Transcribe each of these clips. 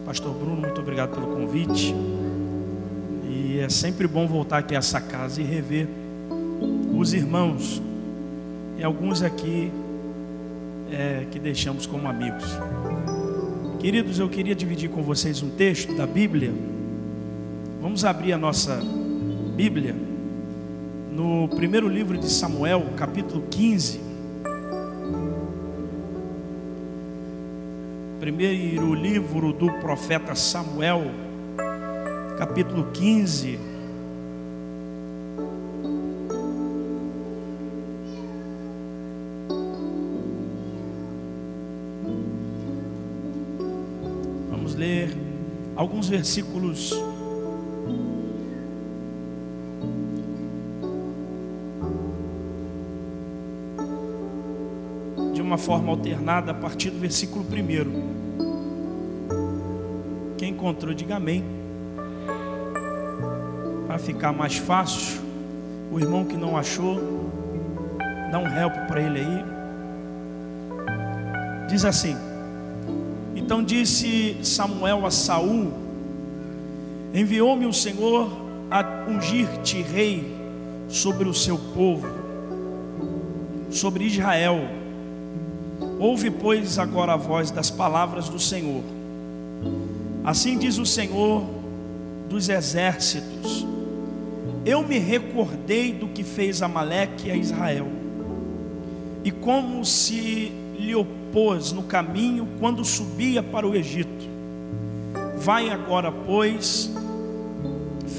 Pastor Bruno, muito obrigado pelo convite. E é sempre bom voltar aqui a essa casa e rever os irmãos e alguns aqui que deixamos como amigos. Queridos, eu queria dividir com vocês um texto da Bíblia. Vamos abrir a nossa Bíblia no primeiro livro de Samuel, capítulo 15. Primeiro livro do profeta Samuel, capítulo 15. Vamos ler alguns versículos de uma forma alternada a partir do versículo 1. Quem encontrou, diga amém. Para ficar mais fácil, o irmão que não achou, dá um help para ele aí. Diz assim: então disse Samuel a Saul: enviou-me o Senhor a ungir-te rei sobre o seu povo, sobre Israel. Ouve, pois, agora a voz das palavras do Senhor. Assim diz o Senhor dos exércitos: eu me recordei do que fez Amaleque a Israel, e como se lhe opôs no caminho quando subia para o Egito. Vai agora, pois,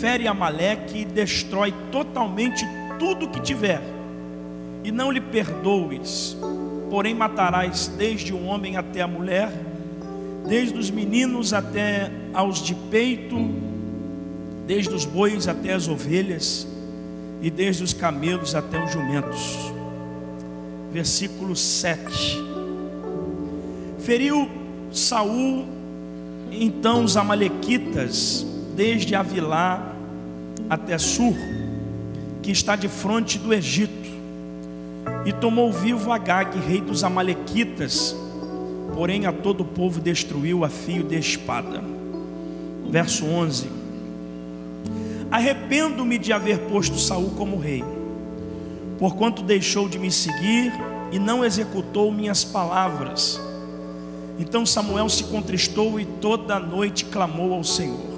fere Amaleque e destrói totalmente tudo que tiver, e não lhe perdoes. Porém matarás desde o homem até a mulher, desde os meninos até aos de peito, desde os bois até as ovelhas, e desde os camelos até os jumentos. Versículo 7. Feriu Saul então os amalequitas, desde Avilá até Sur, que está de fronte do Egito, e tomou vivo Agag, rei dos amalequitas, porém a todo o povo destruiu a fio de espada. Verso 11. Arrependo-me de haver posto Saul como rei, porquanto deixou de me seguir e não executou minhas palavras. Então Samuel se contristou e toda a noite clamou ao Senhor.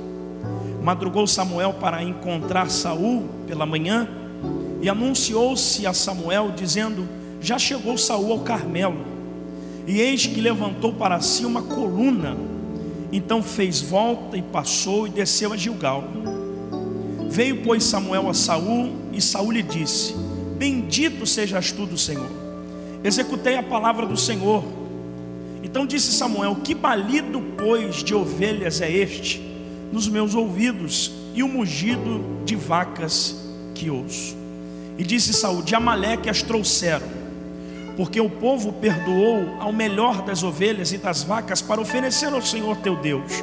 Madrugou Samuel para encontrar Saul pela manhã, e anunciou-se a Samuel, dizendo: já chegou Saul ao Carmelo, e eis que levantou para si uma coluna. Então fez volta e passou e desceu a Gilgal. Veio, pois, Samuel a Saul, e Saul lhe disse: bendito sejas tu do Senhor, executei a palavra do Senhor. Então disse Samuel: que balido, pois, de ovelhas é este nos meus ouvidos, e o mugido de vacas que ouço? E disse Saul: de Amaleque as trouxeram, porque o povo perdoou ao melhor das ovelhas e das vacas para oferecer ao Senhor teu Deus.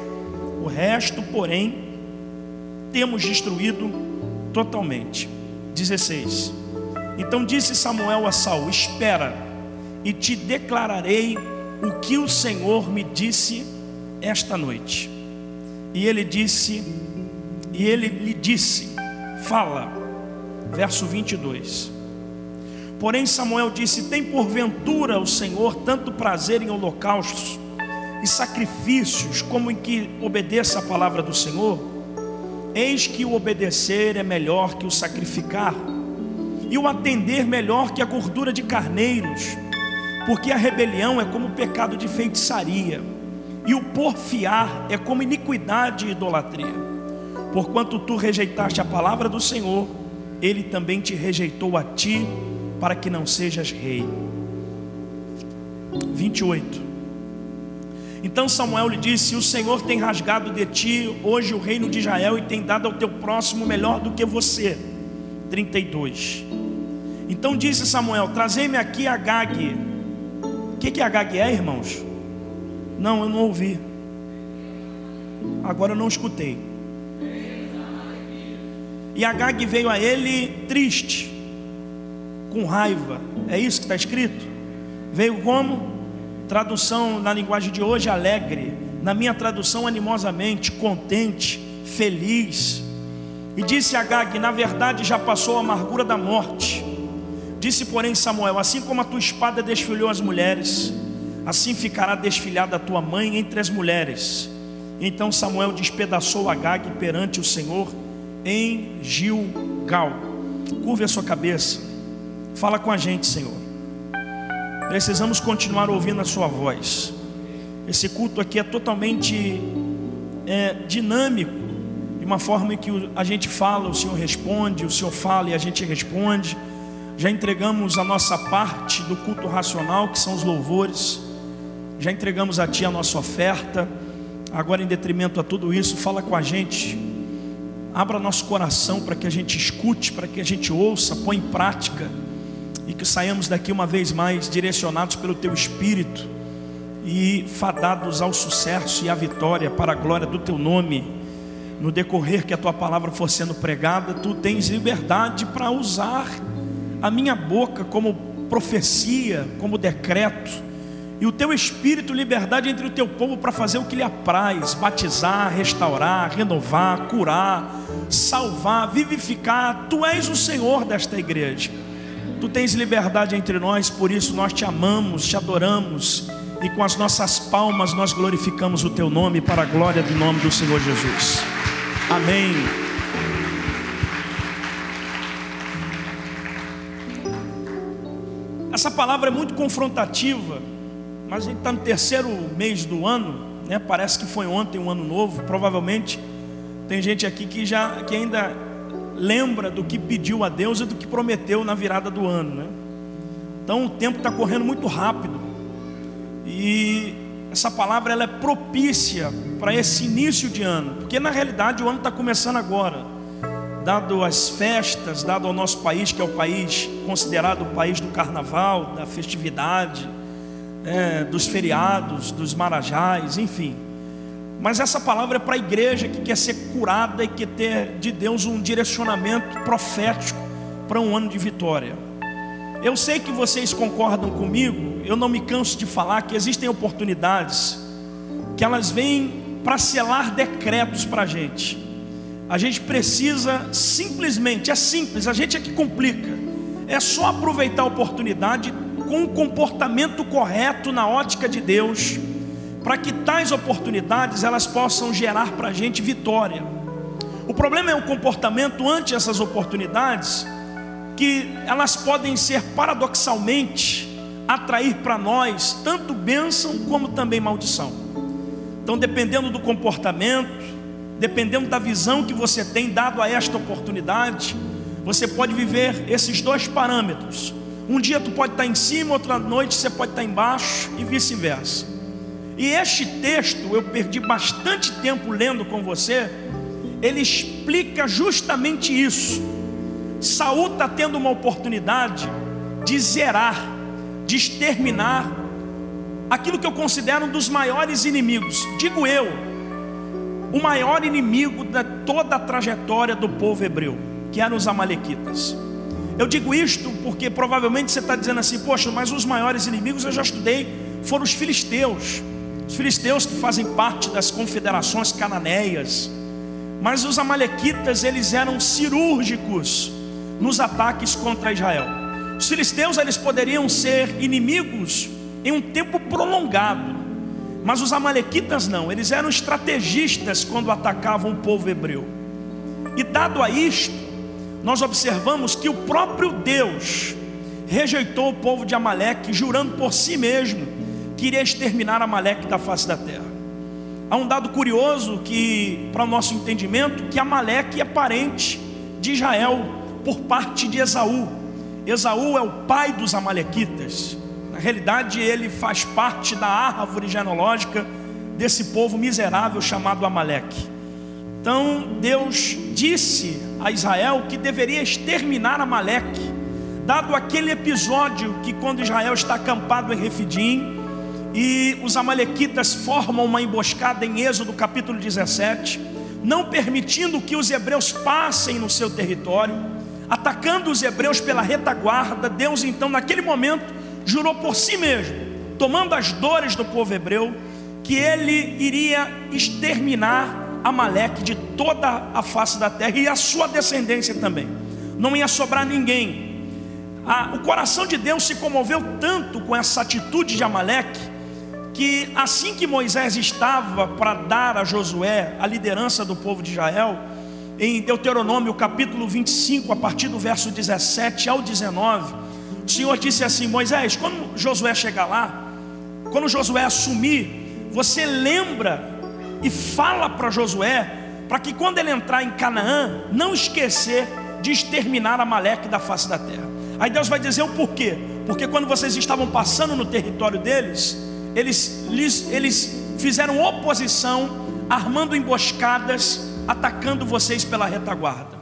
O resto, porém, temos destruído totalmente. 16. Então disse Samuel a Saul: espera, e te declararei o que o Senhor me disse esta noite. E ele lhe disse: fala. Verso 22. Porém Samuel disse: tem porventura o Senhor tanto prazer em holocaustos e sacrifícios, como em que obedeça a palavra do Senhor? Eis que o obedecer é melhor que o sacrificar, e o atender melhor que a gordura de carneiros, porque a rebelião é como o pecado de feitiçaria, e o porfiar é como iniquidade e idolatria. Porquanto tu rejeitaste a palavra do Senhor, ele também te rejeitou a ti, para que não sejas rei. 28. Então Samuel lhe disse: o Senhor tem rasgado de ti hoje o reino de Israel, e tem dado ao teu próximo melhor do que você. 32. Então disse Samuel: trazei-me aqui Agag. O que Agag é, irmãos? Não, eu não ouvi. Agora eu não escutei. E Agag veio a ele triste, com raiva. É isso que está escrito? Veio como? Tradução na linguagem de hoje: alegre. na minha tradução animosamente, contente, feliz. E disse a Agag: na verdade já passou a amargura da morte. Disse porém Samuel: assim como a tua espada desfilhou as mulheres, assim ficará desfilhada a tua mãe entre as mulheres. Então Samuel despedaçou Agag perante o Senhor em Gilgal. Curve a sua cabeça, fala com a gente, Senhor. Precisamos continuar ouvindo a sua voz. Esse culto aqui é totalmente dinâmico, de uma forma em que a gente fala, o Senhor responde, o Senhor fala e a gente responde. Já entregamos a nossa parte do culto racional, que são os louvores. Já entregamos a Ti a nossa oferta. Agora, em detrimento a tudo isso, fala com a gente. Abra nosso coração para que a gente escute, para que a gente ouça, põe em prática, e que saiamos daqui uma vez mais direcionados pelo Teu Espírito e fadados ao sucesso e à vitória para a glória do Teu nome. No decorrer que a Tua palavra for sendo pregada, Tu tens liberdade para usar a minha boca como profecia, como decreto, e o Teu Espírito liberdade entre o Teu povo para fazer o que lhe apraz: batizar, restaurar, renovar, curar, salvar, vivificar. Tu és o Senhor desta igreja. Tu tens liberdade entre nós, por isso nós Te amamos, Te adoramos, e com as nossas palmas nós glorificamos o Teu nome para a glória do nome do Senhor Jesus. Amém. Essa palavra é muito confrontativa, mas a gente está no terceiro mês do ano, né? Parece que foi ontem um ano novo. Provavelmente tem gente aqui que ainda lembra do que pediu a Deus e do que prometeu na virada do ano, né? Então o tempo está correndo muito rápido, e essa palavra ela é propícia para esse início de ano, porque na realidade o ano está começando agora, dado as festas, dado ao nosso país, que é o país considerado o país do carnaval, da festividade, dos feriados, dos marajás, enfim. Mas essa palavra é para a igreja que quer ser curada e quer ter de Deus um direcionamento profético para um ano de vitória. Eu sei que vocês concordam comigo. Eu não me canso de falar que existem oportunidades que elas vêm para selar decretos para a gente. A gente precisa simplesmente, é simples, a gente é que complica. É só aproveitar a oportunidade com o comportamento correto na ótica de Deus, para que tais oportunidades elas possam gerar para a gente vitória. O problema é o comportamento ante essas oportunidades, que elas podem ser paradoxalmente atrair para nós tanto bênção como também maldição. Então, dependendo do comportamento, dependendo da visão que você tem dado a esta oportunidade, você pode viver esses dois parâmetros. Um dia tu pode estar em cima, outra noite você pode estar embaixo, e vice-versa. E este texto, eu perdi bastante tempo lendo com você, ele explica justamente isso. Saul está tendo uma oportunidade de zerar, de exterminar aquilo que eu considero um dos maiores inimigos, digo eu, o maior inimigo de toda a trajetória do povo hebreu, que eram os amalequitas. Eu digo isto porque provavelmente você está dizendo assim: poxa, mas os maiores inimigos eu já estudei, foram os filisteus. Os filisteus que fazem parte das confederações cananeias. Mas os amalequitas, eles eram cirúrgicos nos ataques contra Israel. Os filisteus, eles poderiam ser inimigos em um tempo prolongado, mas os amalequitas não, eles eram estrategistas quando atacavam o povo hebreu. E dado a isto, nós observamos que o próprio Deus rejeitou o povo de Amaleque, jurando por si mesmo que iria exterminar Amaleque da face da terra. Há um dado curioso que, para o nosso entendimento, que Amaleque é parente de Israel por parte de Esaú. Esaú é o pai dos amalequitas. Na realidade, ele faz parte da árvore genealógica desse povo miserável chamado Amaleque. Então Deus disse a Israel que deveria exterminar Amaleque, dado aquele episódio que quando Israel está acampado em Refidim e os amalequitas formam uma emboscada em Êxodo capítulo 17, não permitindo que os hebreus passem no seu território, atacando os hebreus pela retaguarda. Deus então naquele momento jurou por si mesmo, tomando as dores do povo hebreu, que ele iria exterminar Amaleque de toda a face da terra e a sua descendência também. Não ia sobrar ninguém. O coração de Deus se comoveu tanto com essa atitude de Amaleque, que assim que Moisés estava para dar a Josué a liderança do povo de Israel, em Deuteronômio capítulo 25, a partir do verso 17 ao 19, o Senhor disse assim: Moisés, quando Josué chegar lá, quando Josué assumir, você lembra e fala para Josué, para que quando ele entrar em Canaã, não esquecer de exterminar Amaleque da face da terra. Aí Deus vai dizer o porquê. Porque quando vocês estavam passando no território deles, eles fizeram oposição, armando emboscadas, atacando vocês pela retaguarda.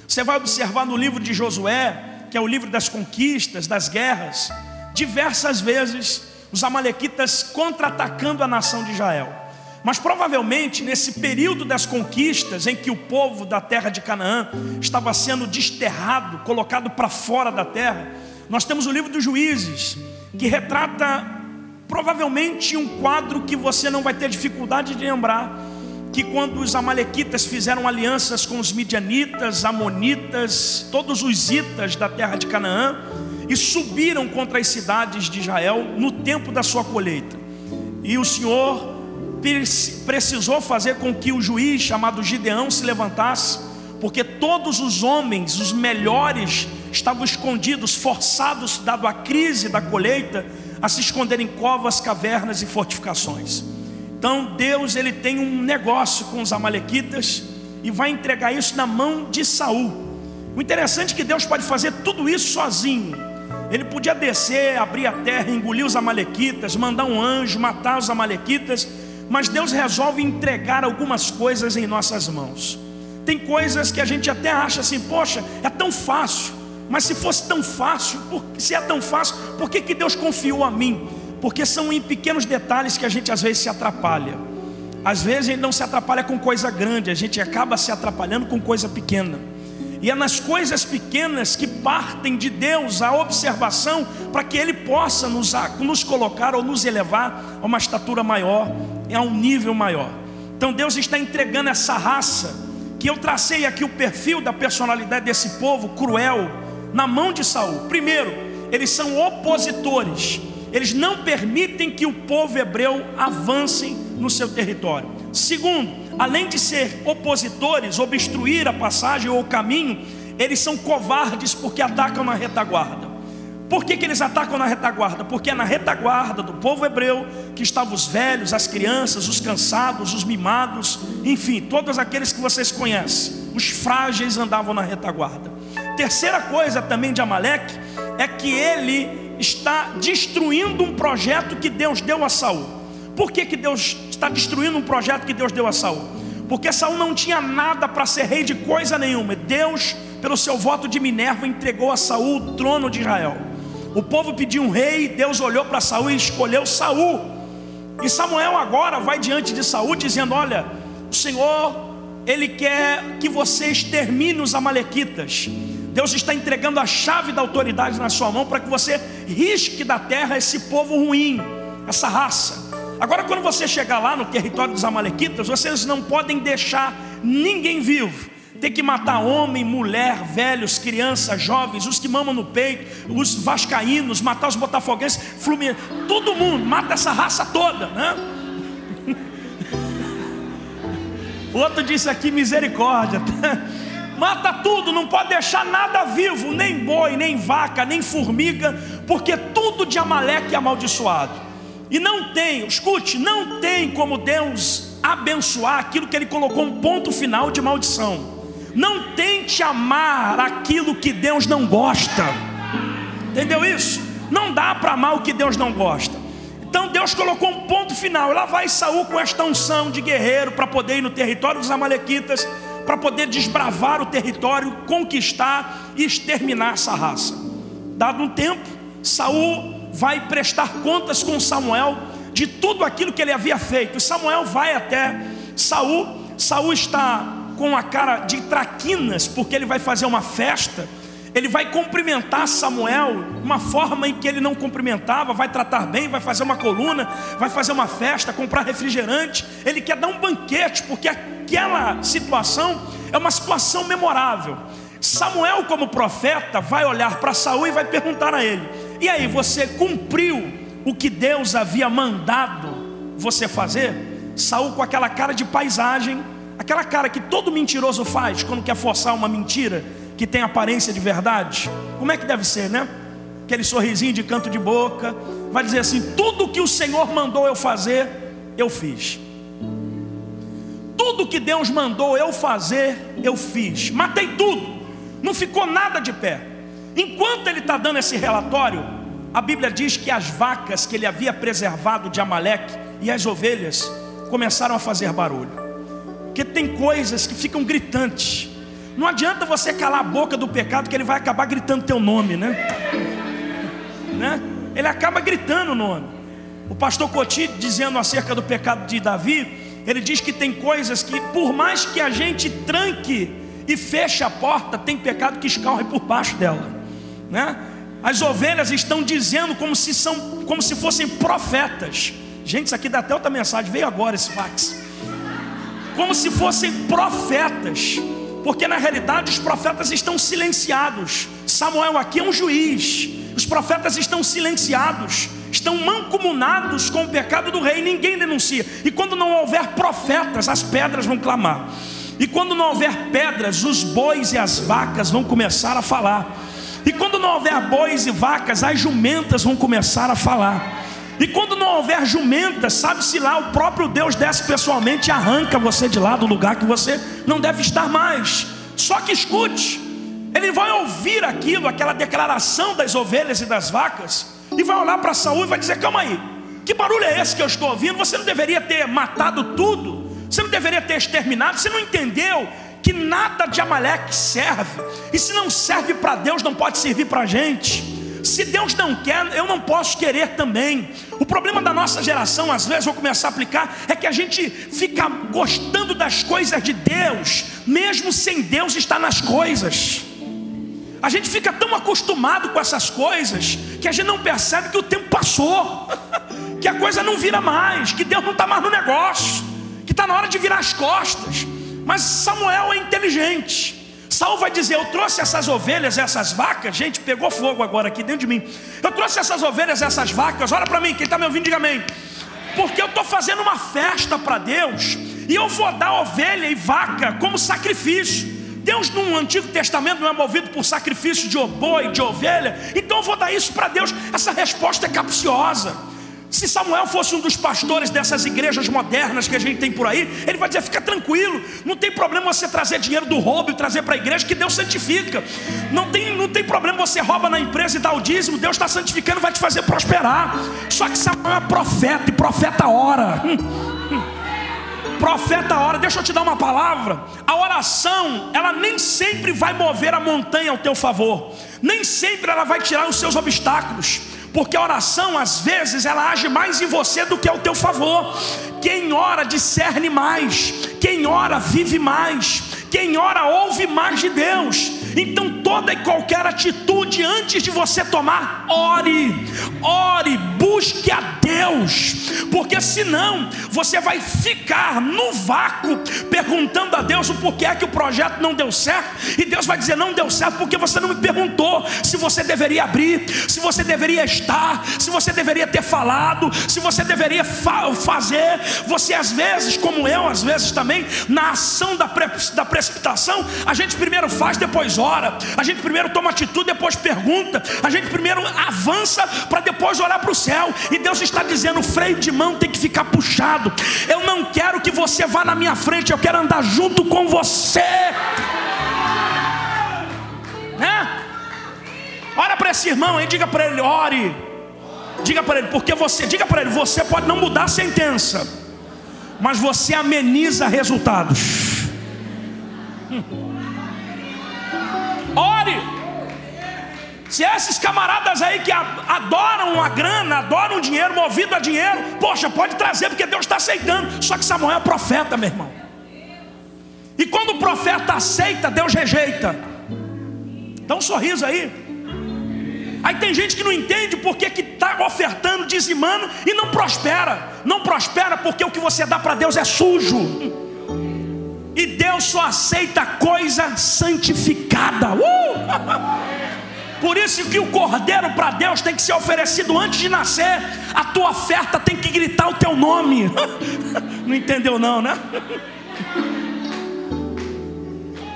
Você vai observar no livro de Josué, que é o livro das conquistas, das guerras, diversas vezes os amalequitas contra-atacando a nação de Israel. Mas provavelmente nesse período das conquistas, em que o povo da terra de Canaã estava sendo desterrado, colocado para fora da terra, nós temos o livro dos Juízes, que retrata provavelmente um quadro que você não vai ter dificuldade de lembrar, que quando os amalequitas fizeram alianças com os midianitas, amonitas, todos os itas da terra de Canaã, e subiram contra as cidades de Israel no tempo da sua colheita. E o Senhor precisou fazer com que o juiz chamado Gideão se levantasse, porque todos os homens, os melhores, estavam escondidos, forçados, dado a crise da colheita, a se esconder em covas, cavernas e fortificações. Então Deus, ele tem um negócio com os amalequitas e vai entregar isso na mão de Saul. O interessante é que Deus pode fazer tudo isso sozinho. Ele podia descer, abrir a terra, engolir os amalequitas, mandar um anjo, matar os amalequitas, mas Deus resolve entregar algumas coisas em nossas mãos. Tem coisas que a gente até acha assim, poxa, é tão fácil. Mas se fosse tão fácil, se é tão fácil, por que Deus confiou a mim? Porque são em pequenos detalhes que a gente às vezes se atrapalha. Às vezes a gente não se atrapalha com coisa grande, a gente acaba se atrapalhando com coisa pequena. E é nas coisas pequenas que partem de Deus a observação, para que Ele possa nos colocar ou nos elevar a uma estatura maior, a um nível maior. Então Deus está entregando essa raça, que eu tracei aqui o perfil da personalidade desse povo cruel, na mão de Saul. Primeiro, eles são opositores. Eles não permitem que o povo hebreu avance no seu território. Segundo, além de ser opositores, obstruir a passagem ou o caminho, eles são covardes porque atacam na retaguarda. Por que eles atacam na retaguarda? Porque é na retaguarda do povo hebreu que estavam os velhos, as crianças, os cansados, os mimados, enfim, todos aqueles que vocês conhecem. Os frágeis andavam na retaguarda. Terceira coisa também de Amaleque é que ele está destruindo um projeto que Deus deu a Saul. Por que Deus está destruindo um projeto que Deus deu a Saul? Porque Saul não tinha nada para ser rei de coisa nenhuma. Deus, pelo seu voto de Minerva, entregou a Saul o trono de Israel. O povo pediu um rei, Deus olhou para Saul e escolheu Saul. E Samuel agora vai diante de Saul dizendo: olha, o Senhor, Ele quer que você extermine os amalequitas. Deus está entregando a chave da autoridade na sua mão, para que você risque da terra esse povo ruim, essa raça. Agora, quando você chegar lá no território dos amalequitas, vocês não podem deixar ninguém vivo. Tem que matar homem, mulher, velhos, crianças, jovens, os que mamam no peito, os vascaínos, matar os botafoguenses, fluminenses, todo mundo, mata essa raça toda, né? O outro disse aqui: misericórdia. Mata tudo, não pode deixar nada vivo, nem boi, nem vaca, nem formiga, porque tudo de Amaleque é amaldiçoado. E não tem, escute, não tem como Deus abençoar aquilo que Ele colocou um ponto final de maldição. Não tente amar aquilo que Deus não gosta. Entendeu isso? Não dá para amar o que Deus não gosta. Então Deus colocou um ponto final. E lá vai Saul com esta unção de guerreiro para poder ir no território dos amalequitas, para poder desbravar o território, conquistar e exterminar essa raça. Dado um tempo, Saul vai prestar contas com Samuel de tudo aquilo que ele havia feito. E Samuel vai até Saul. Saul está com a cara de traquinas, porque ele vai fazer uma festa. Ele vai cumprimentar Samuel, uma forma em que ele não cumprimentava, vai tratar bem, vai fazer uma coluna, vai fazer uma festa, comprar refrigerante. Ele quer dar um banquete, porque aquela situação é uma situação memorável. Samuel, como profeta, vai olhar para Saul e vai perguntar a ele: e aí, você cumpriu o que Deus havia mandado você fazer? Saul, com aquela cara de paisagem, aquela cara que todo mentiroso faz quando quer forçar uma mentira que tem aparência de verdade. Como é que deve ser, né? Aquele sorrisinho de canto de boca, vai dizer assim: tudo que o Senhor mandou eu fazer, eu fiz. Tudo que Deus mandou eu fazer, eu fiz. Matei tudo, não ficou nada de pé. Enquanto ele está dando esse relatório, a Bíblia diz que as vacas que ele havia preservado de Amaleque e as ovelhas começaram a fazer barulho. Porque tem coisas que ficam gritantes. Não adianta você calar a boca do pecado, que ele vai acabar gritando teu nome, né? Ele acaba gritando o nome. O pastor Coti, dizendo acerca do pecado de Davi, ele diz que tem coisas que, por mais que a gente tranque e feche a porta, tem pecado que escorre por baixo dela, né? As ovelhas estão dizendo como se fossem profetas. Gente, isso aqui dá até outra mensagem, veio agora esse fax. Como se fossem profetas, porque na realidade os profetas estão silenciados. Samuel aqui é um juiz. Os profetas estão silenciados, estão mancomunados com o pecado do rei, ninguém denuncia. E quando não houver profetas, as pedras vão clamar. E quando não houver pedras, os bois e as vacas vão começar a falar. E quando não houver bois e vacas, as jumentas vão começar a falar. E quando não houver jumentas, sabe-se lá, o próprio Deus desce pessoalmente e arranca você de lá do lugar que você não deve estar mais. Só que escute, ele vai ouvir aquilo, aquela declaração das ovelhas e das vacas, e vai olhar para Saul e vai dizer: calma aí, que barulho é esse que eu estou ouvindo? Você não deveria ter matado tudo? Você não deveria ter exterminado? Você não entendeu que nada de Amaleque serve? E se não serve para Deus, não pode servir para a gente. Se Deus não quer, eu não posso querer também. O problema da nossa geração, às vezes, vou começar a aplicar, é que a gente fica gostando das coisas de Deus, mesmo sem Deus estar nas coisas. A gente fica tão acostumado com essas coisas, que a gente não percebe que o tempo passou, que a coisa não vira mais, que Deus não está mais no negócio, que está na hora de virar as costas. Mas Samuel é inteligente. Saul vai dizer: eu trouxe essas ovelhas, essas vacas. Gente, pegou fogo agora aqui dentro de mim. Eu trouxe essas ovelhas, essas vacas. Olha para mim, quem está me ouvindo, diga amém. Porque eu estou fazendo uma festa para Deus, e eu vou dar ovelha e vaca como sacrifício. Deus no Antigo Testamento não é movido por sacrifício de boi, de ovelha. Então eu vou dar isso para Deus. Essa resposta é capciosa. Se Samuel fosse um dos pastores dessas igrejas modernas que a gente tem por aí, ele vai dizer: fica tranquilo, não tem problema você trazer dinheiro do roubo e trazer para a igreja, que Deus santifica. Não tem problema você rouba na empresa e dá o dízimo, Deus está santificando, vai te fazer prosperar. Só que Samuel é profeta, e profeta ora. Profeta ora. Deixa eu te dar uma palavra. A oração, ela nem sempre vai mover a montanha ao teu favor, nem sempre ela vai tirar os seus obstáculos, porque a oração, às vezes, ela age mais em você do que ao teu favor. Quem ora discerne mais, quem ora vive mais, quem ora ouve mais de Deus. Então toda e qualquer atitude antes de você tomar, ore, busque a Deus, porque senão você vai ficar no vácuo perguntando a Deus o porquê é que o projeto não deu certo, e Deus vai dizer: não deu certo porque você não me perguntou se você deveria abrir, se você deveria estar, se você deveria ter falado, se você deveria fazer. Você às vezes, como eu às vezes também, na ação da precipitação, a gente primeiro faz, depois ora. A gente primeiro toma atitude, depois pergunta. A gente primeiro avança para depois olhar para o céu. E Deus está dizendo: o freio de mão tem que ficar puxado. Eu não quero que você vá na minha frente, eu quero andar junto com você, né? Olha para esse irmão aí, diga para ele: ore. Diga para ele, porque diga para ele: você pode não mudar a sentença, mas você ameniza resultados. Ore. Se esses camaradas aí que adoram a grana, adoram o dinheiro, movido a dinheiro, poxa, pode trazer, porque Deus está aceitando. Só que Samuel é profeta, meu irmão. E quando o profeta aceita, Deus rejeita. Dá um sorriso aí. Aí tem gente que não entende porque que está ofertando, dizimando e não prospera. Não prospera porque o que você dá para Deus é sujo. E Deus só aceita coisa santificada. Por isso que o cordeiro para Deus tem que ser oferecido antes de nascer. A tua oferta tem que gritar o teu nome. Não entendeu não, né?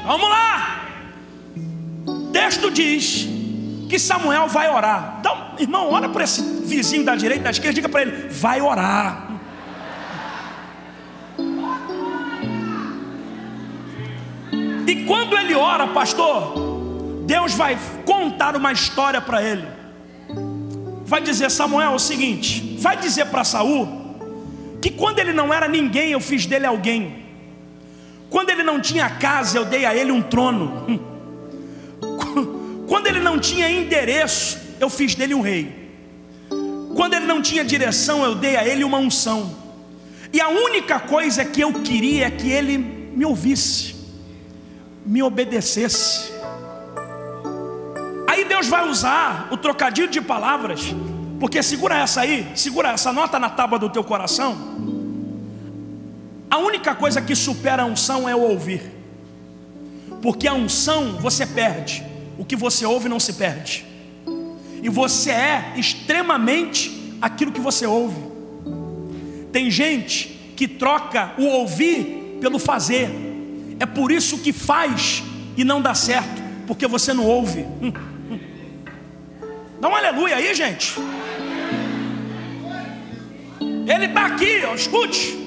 Vamos lá. O texto diz que Samuel vai orar. Então, irmão, olha para esse vizinho da direita e da esquerda, diga para ele: vai orar. E quando ele ora, pastor, Deus vai contar uma história para ele. Vai dizer: Samuel, é o seguinte, vai dizer para Saul que quando ele não era ninguém, eu fiz dele alguém. Quando ele não tinha casa, eu dei a ele um trono. Quando ele não tinha endereço, eu fiz dele um rei. Quando ele não tinha direção, eu dei a ele uma unção. E a única coisa que eu queria é que ele me ouvisse, me obedecesse. Aí Deus vai usar o trocadilho de palavras, porque segura essa aí, segura essa, nota na tábua do teu coração. A única coisa que supera a unção é o ouvir. Porque a unção você perde, o que você ouve não se perde. E você é extremamente aquilo que você ouve. Tem gente que troca o ouvir pelo fazer. É por isso que faz e não dá certo, porque você não ouve. Dá um aleluia aí, gente. Ele está aqui, ó, escute.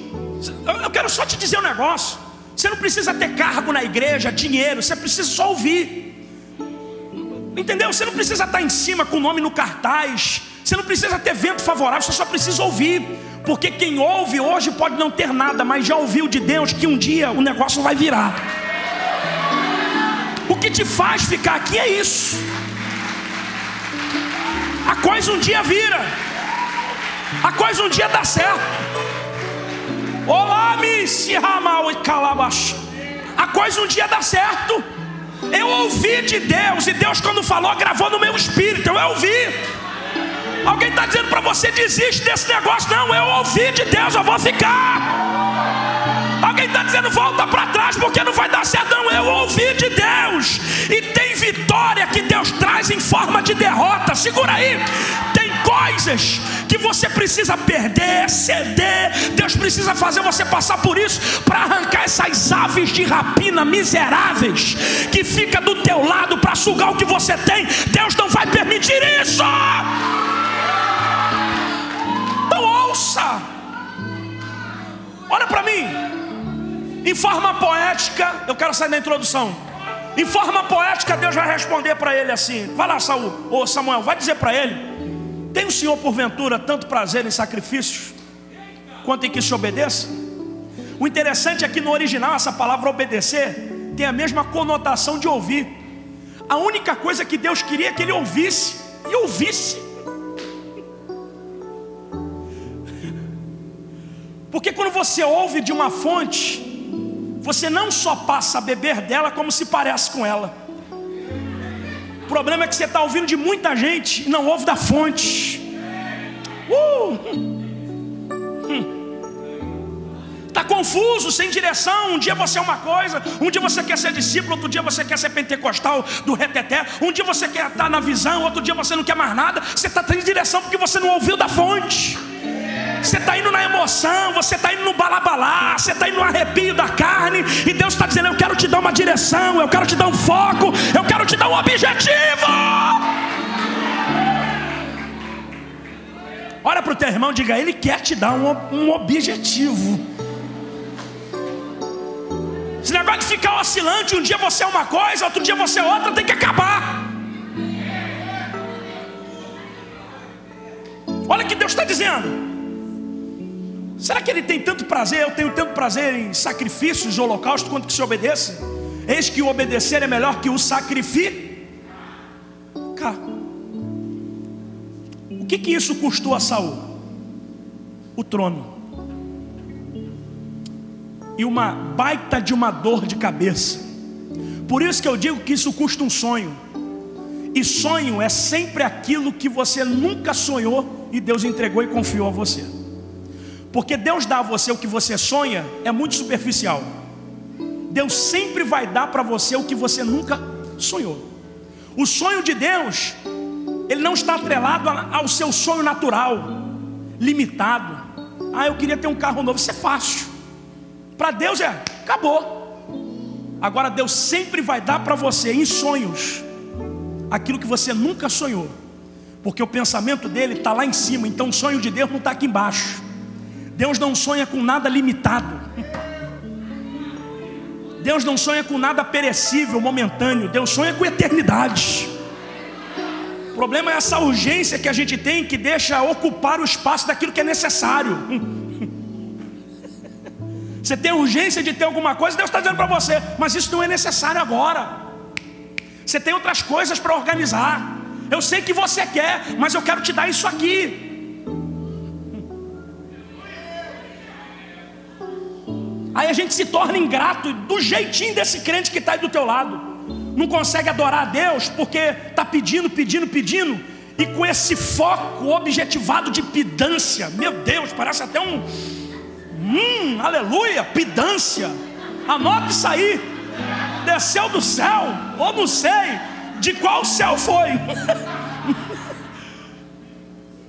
Eu quero só te dizer um negócio. Você não precisa ter cargo na igreja, dinheiro. Você precisa só ouvir. Entendeu? Você não precisa estar em cima com o nome no cartaz. Você não precisa ter vento favorável. Você só precisa ouvir. Porque quem ouve hoje pode não ter nada, mas já ouviu de Deus que um dia o negócio vai virar. O que te faz ficar aqui é isso. A coisa um dia vira. A coisa um dia dá certo. Olá, a coisa um dia dá certo. Eu ouvi de Deus, e Deus quando falou gravou no meu espírito. Eu ouvi. Alguém está dizendo para você: desiste desse negócio. Não, eu ouvi de Deus, eu vou ficar. Alguém está dizendo: volta para trás porque não vai dar certo. Não, eu ouvi de Deus. E tem vitória que Deus traz em forma de derrota. Segura aí. Tem coisas que você precisa perder, ceder. Deus precisa fazer você passar por isso, para arrancar essas aves de rapina miseráveis que fica do teu lado para sugar o que você tem. Deus não vai permitir isso. Então ouça. Olha para mim. Em forma poética, eu quero sair da introdução. Em forma poética, Deus vai responder para ele assim: vai lá, Samuel, vai dizer para ele: tem o Senhor porventura tanto prazer em sacrifícios, quanto em que se obedeça? O interessante é que no original essa palavra obedecer tem a mesma conotação de ouvir. A única coisa que Deus queria é que ele ouvisse e ouvisse. Porque quando você ouve de uma fonte, você não só passa a beber dela, como se parece com ela. O problema é que você está ouvindo de muita gente e não ouve da fonte. Está confuso, sem direção. Um dia você é uma coisa, um dia você quer ser discípulo, outro dia você quer ser pentecostal do reteté, um dia você quer estar na visão, outro dia você não quer mais nada. Você está sem direção porque você não ouviu da fonte. Você está indo na emoção, você está indo no balabalá, você está indo no arrepio da carne. E Deus está dizendo: eu quero te dar uma direção, eu quero te dar um foco, eu quero te dar um objetivo. Olha para o teu irmão e diga: ele quer te dar um objetivo. Esse negócio de ficar oscilante, um dia você é uma coisa, outro dia você é outra, tem que acabar. Olha o que Deus está dizendo. Será que ele tem tanto prazer? Eu tenho tanto prazer em sacrifícios e holocausto quanto que se obedeça? Eis que o obedecer é melhor que o sacrificar. O que isso custou a Saul? O trono. E uma baita de uma dor de cabeça. Por isso que eu digo que isso custa um sonho. E sonho é sempre aquilo que você nunca sonhou e Deus entregou e confiou a você. Porque Deus dá a você o que você sonha é muito superficial. Deus sempre vai dar para você o que você nunca sonhou. O sonho de Deus, ele não está atrelado ao seu sonho natural, limitado. Eu queria ter um carro novo. Isso é fácil. Para Deus acabou. Agora Deus sempre vai dar para você em sonhos aquilo que você nunca sonhou, porque o pensamento dele está lá em cima. Então o sonho de Deus não está aqui embaixo. Deus não sonha com nada limitado. Deus não sonha com nada perecível, momentâneo. Deus sonha com eternidade. O problema é essa urgência que a gente tem, que deixa ocupar o espaço daquilo que é necessário. Você tem urgência de ter alguma coisa, Deus está dizendo para você, mas isso não é necessário agora. Você tem outras coisas para organizar. Eu sei que você quer, mas eu quero te dar isso aqui. Aí a gente se torna ingrato do jeitinho desse crente que está aí do teu lado. Não consegue adorar a Deus porque está pedindo, e com esse foco objetivado de pedância. Meu Deus, parece até aleluia, pedância. Anota isso aí. Desceu do céu, ou não sei de qual céu foi.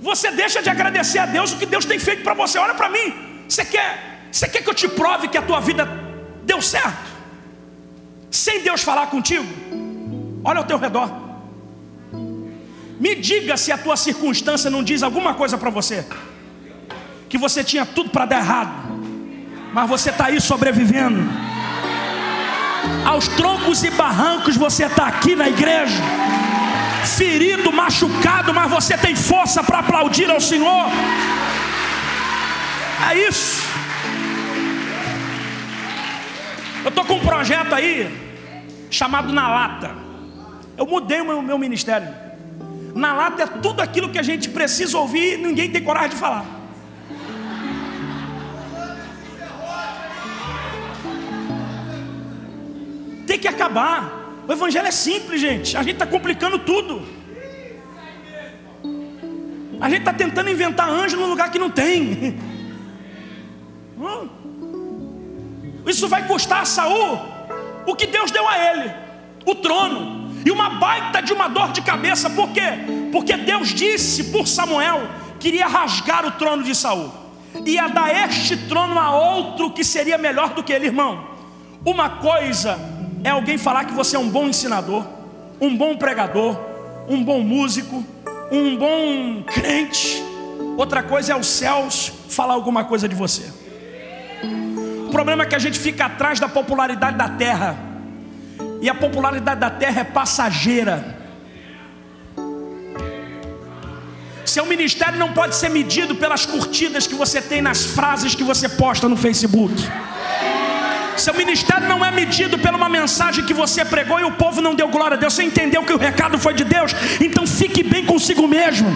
Você deixa de agradecer a Deus o que Deus tem feito para você. Olha para mim. Você quer que eu te prove que a tua vida deu certo? Sem Deus falar contigo? Olha ao teu redor. Me diga se a tua circunstância não diz alguma coisa para você. Que você tinha tudo para dar errado, mas você está aí sobrevivendo. Aos troncos e barrancos você está aqui na igreja, ferido, machucado, mas você tem força para aplaudir ao Senhor. É isso. Eu estou com um projeto aí chamado Na Lata. Eu mudei o meu ministério. Na Lata é tudo aquilo que a gente precisa ouvir e ninguém tem coragem de falar. Tem que acabar. O evangelho é simples, gente. A gente está complicando tudo. A gente está tentando inventar anjo num lugar que não tem. Isso vai custar a Saul o que Deus deu a ele, o trono, e uma baita de uma dor de cabeça. Por quê? Porque Deus disse por Samuel que iria rasgar o trono de Saul, ia dar este trono a outro que seria melhor do que ele. Irmão, uma coisa é alguém falar que você é um bom ensinador, um bom pregador, um bom músico, um bom crente. Outra coisa é os céus falar alguma coisa de você. O problema é que a gente fica atrás da popularidade da terra, e a popularidade da terra é passageira. Seu ministério não pode ser medido pelas curtidas que você tem nas frases que você posta no Facebook. Seu ministério não é medido por uma mensagem que você pregou e o povo não deu glória a Deus. Você entendeu que o recado foi de Deus? Então fique bem consigo mesmo.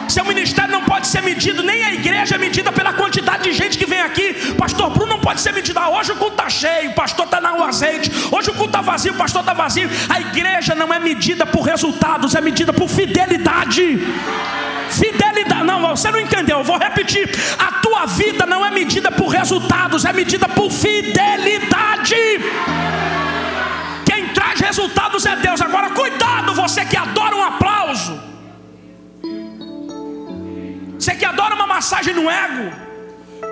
Seu ministério não pode ser medido, nem a igreja é medida pela quantidade de gente que vem aqui. Pastor Bruno não pode ser medido. Hoje o culto está cheio, o pastor está no azeite. Hoje o culto está vazio, o pastor está vazio. A igreja não é medida por resultados, é medida por fidelidade. Fidelidade, não, você não entendeu, eu vou repetir. A tua vida não é medida por resultados, é medida por fidelidade. Quem traz resultados é Deus. Agora cuidado, você que adora um aplauso, você que adora uma massagem no ego,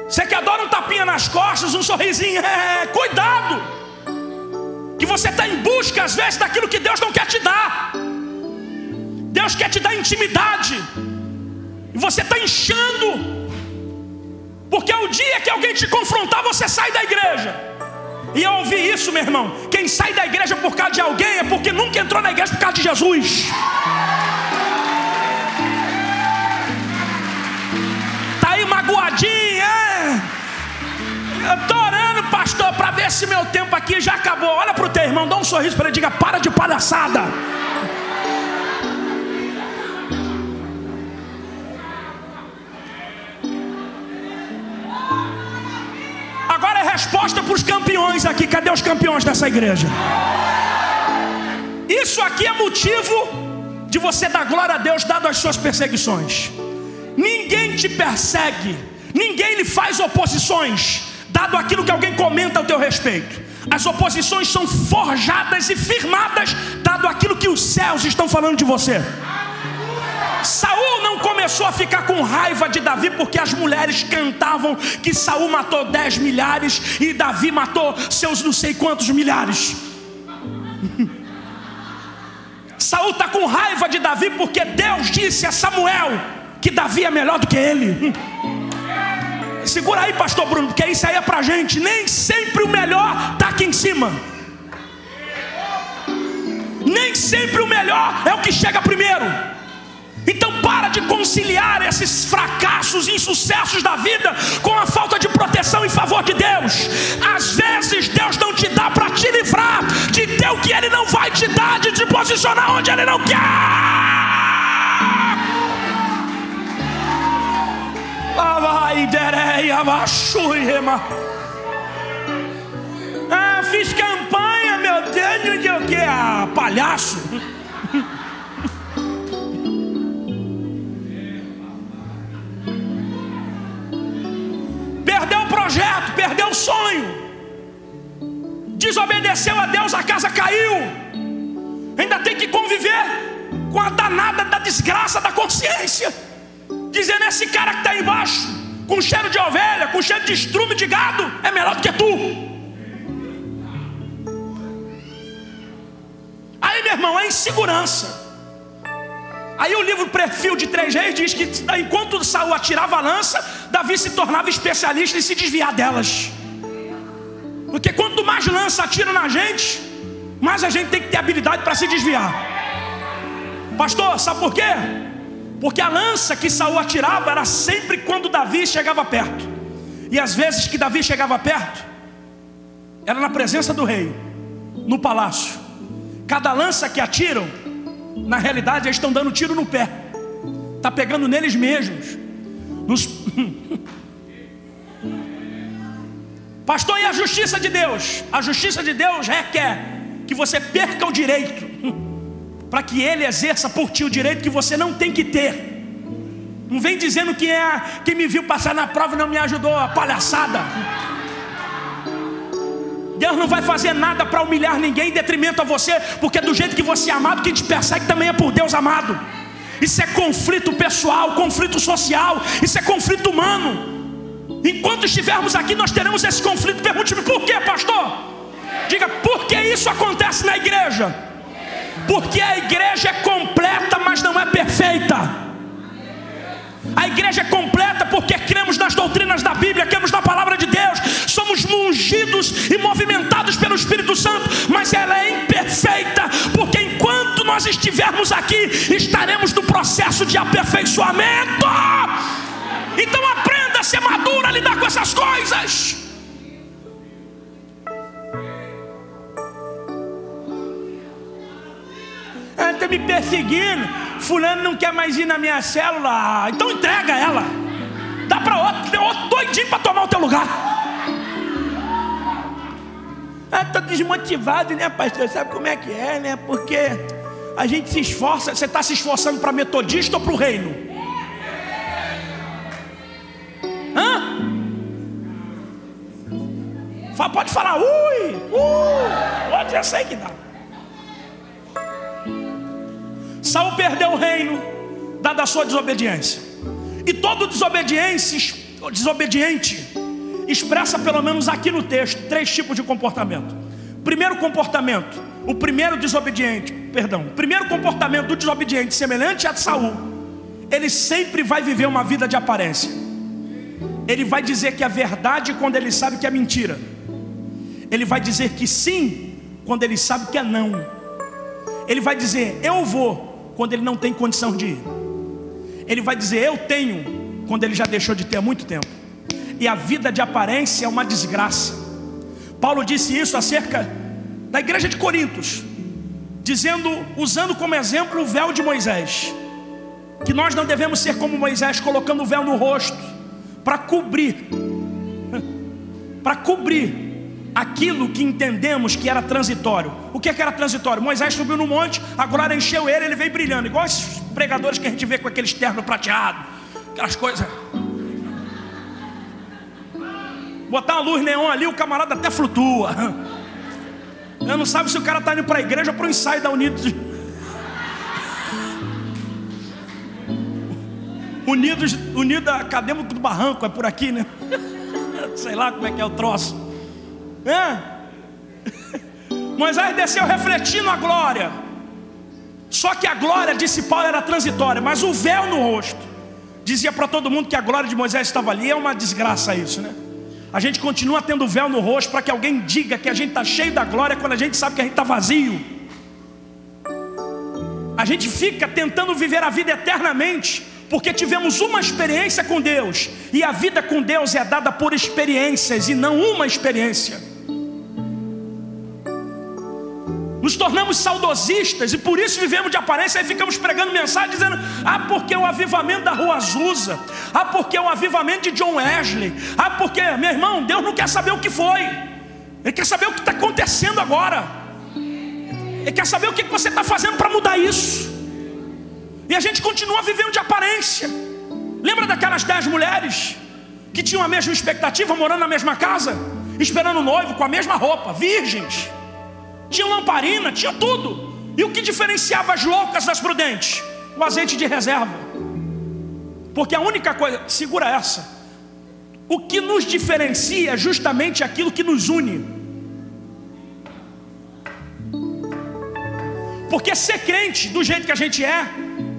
você que adora um tapinha nas costas, um sorrisinho, cuidado, que você está em busca às vezes daquilo que Deus não quer te dar. Deus quer te dar intimidade, e você está inchando, porque o dia que alguém te confrontar, você sai da igreja. E eu ouvi isso, meu irmão. Quem sai da igreja por causa de alguém é porque nunca entrou na igreja por causa de Jesus. Tá aí magoadinho, Eu tô orando, pastor, para ver se meu tempo aqui já acabou. Olha pro teu irmão, dá um sorriso para ele, diga: para de palhaçada. Agora é resposta para os campeões aqui. Cadê os campeões dessa igreja? Isso aqui é motivo de você dar glória a Deus dado as suas perseguições. Ninguém te persegue, ninguém lhe faz oposições dado aquilo que alguém comenta ao teu respeito. As oposições são forjadas e firmadas dado aquilo que os céus estão falando de você. Saul não começou a ficar com raiva de Davi porque as mulheres cantavam que Saul matou 10 milhares e Davi matou seus não sei quantos milhares. Saul está com raiva de Davi porque Deus disse a Samuel que Davi é melhor do que ele. Segura aí, pastor Bruno, porque isso aí é pra gente. Nem sempre o melhor está aqui em cima. Nem sempre o melhor é o que chega primeiro. Então para de conciliar esses fracassos e insucessos da vida com a falta de proteção em favor de Deus. Às vezes Deus não te dá para te livrar de ter o que Ele não vai te dar, de te posicionar onde Ele não quer. Fiz campanha, meu Deus, não sei o que, palhaço. Perdeu o projeto, perdeu o sonho, desobedeceu a Deus, a casa caiu. Ainda tem que conviver com a danada da desgraça da consciência, dizendo: esse cara que está aí embaixo, com cheiro de ovelha, com cheiro de estrume de gado, é melhor do que tu. Aí, meu irmão, é insegurança. Aí o livro Perfil de 3 Reis diz que enquanto Saul atirava a lança, Davi se tornava especialista em se desviar delas. Porque quanto mais lança atira na gente, mais a gente tem que ter habilidade para se desviar. Pastor, sabe por quê? Porque a lança que Saul atirava era sempre quando Davi chegava perto. E às vezes que Davi chegava perto, era na presença do rei, no palácio. Cada lança que atiram, na realidade eles estão dando tiro no pé. Está pegando neles mesmos. Pastor, e a justiça de Deus? A justiça de Deus requer que você perca o direito, para que Ele exerça por ti o direito que você não tem que ter. Não vem dizendo que quem me viu passar na prova e não me ajudou, a palhaçada. Deus não vai fazer nada para humilhar ninguém em detrimento a você, porque do jeito que você é amado, quem te persegue também é por Deus amado. Isso é conflito pessoal, conflito social, isso é conflito humano. Enquanto estivermos aqui, nós teremos esse conflito. Pergunte-me: por quê, pastor? Diga: por que isso acontece na igreja? Porque a igreja é completa, mas não é perfeita. A igreja é completa porque cremos nas doutrinas da Bíblia, cremos na palavra de Deus, somos ungidos e movimentados pelo Espírito Santo, mas ela é imperfeita, porque enquanto nós estivermos aqui, estaremos no processo de aperfeiçoamento. Então aprenda a ser maduro, a lidar com essas coisas. Está me perseguindo, fulano não quer mais ir na minha célula, então entrega ela, dá para outro, tem outro doidinho para tomar o teu lugar. Estou desmotivado, né, pastor? Sabe como é que é, né? Porque a gente se esforça. Você está se esforçando para metodista ou para o reino? Pode falar, pode, já sei que dá. Saul perdeu o reino, dada a sua desobediência. E todo desobediente expressa pelo menos aqui no texto 3 tipos de comportamento. Primeiro comportamento, o primeiro comportamento do desobediente, semelhante a Saul, ele sempre vai viver uma vida de aparência. Ele vai dizer que é verdade quando ele sabe que é mentira. Ele vai dizer que sim quando ele sabe que é não. Ele vai dizer eu vou quando ele não tem condição de ir. Ele vai dizer eu tenho quando ele já deixou de ter há muito tempo. E a vida de aparência é uma desgraça. Paulo disse isso acerca da igreja de Corintos, usando como exemplo o véu de Moisés, que nós não devemos ser como Moisés, colocando o véu no rosto para cobrir aquilo que entendemos que era transitório. O que era transitório? Moisés subiu no monte, a glória encheu ele veio brilhando, igual esses pregadores que a gente vê com aquele terno prateado, aquelas coisas. Botar uma luz neon ali, o camarada até flutua. Eu não sabe se o cara está indo para a igreja ou para o ensaio da Unidos Acadêmico do Barranco, é por aqui, né? Sei lá como é que é o troço. Moisés desceu refletindo a glória. Só que a glória, disse Paulo, era transitória, mas o véu no rosto dizia para todo mundo que a glória de Moisés estava ali. É uma desgraça isso, né? A gente continua tendo véu no rosto para que alguém diga que a gente está cheio da glória, quando a gente sabe que a gente está vazio. A gente fica tentando viver a vida eternamente porque tivemos uma experiência com Deus, e a vida com Deus é dada por experiências e não uma experiência. Nos tornamos saudosistas e por isso vivemos de aparência, e ficamos pregando mensagem dizendo: porque o avivamento da Rua Azusa, porque o avivamento de John Wesley, porque, meu irmão, Deus não quer saber o que foi, Ele quer saber o que está acontecendo agora. Ele quer saber o que você está fazendo para mudar isso. E a gente continua vivendo de aparência. Lembra daquelas 10 mulheres que tinham a mesma expectativa, morando na mesma casa, esperando o noivo com a mesma roupa, virgens? Tinha lamparina, tinha tudo. E o que diferenciava as loucas das prudentes? O azeite de reserva. Porque a única coisa, segura essa, o que nos diferencia é justamente aquilo que nos une. Porque ser crente do jeito que a gente é,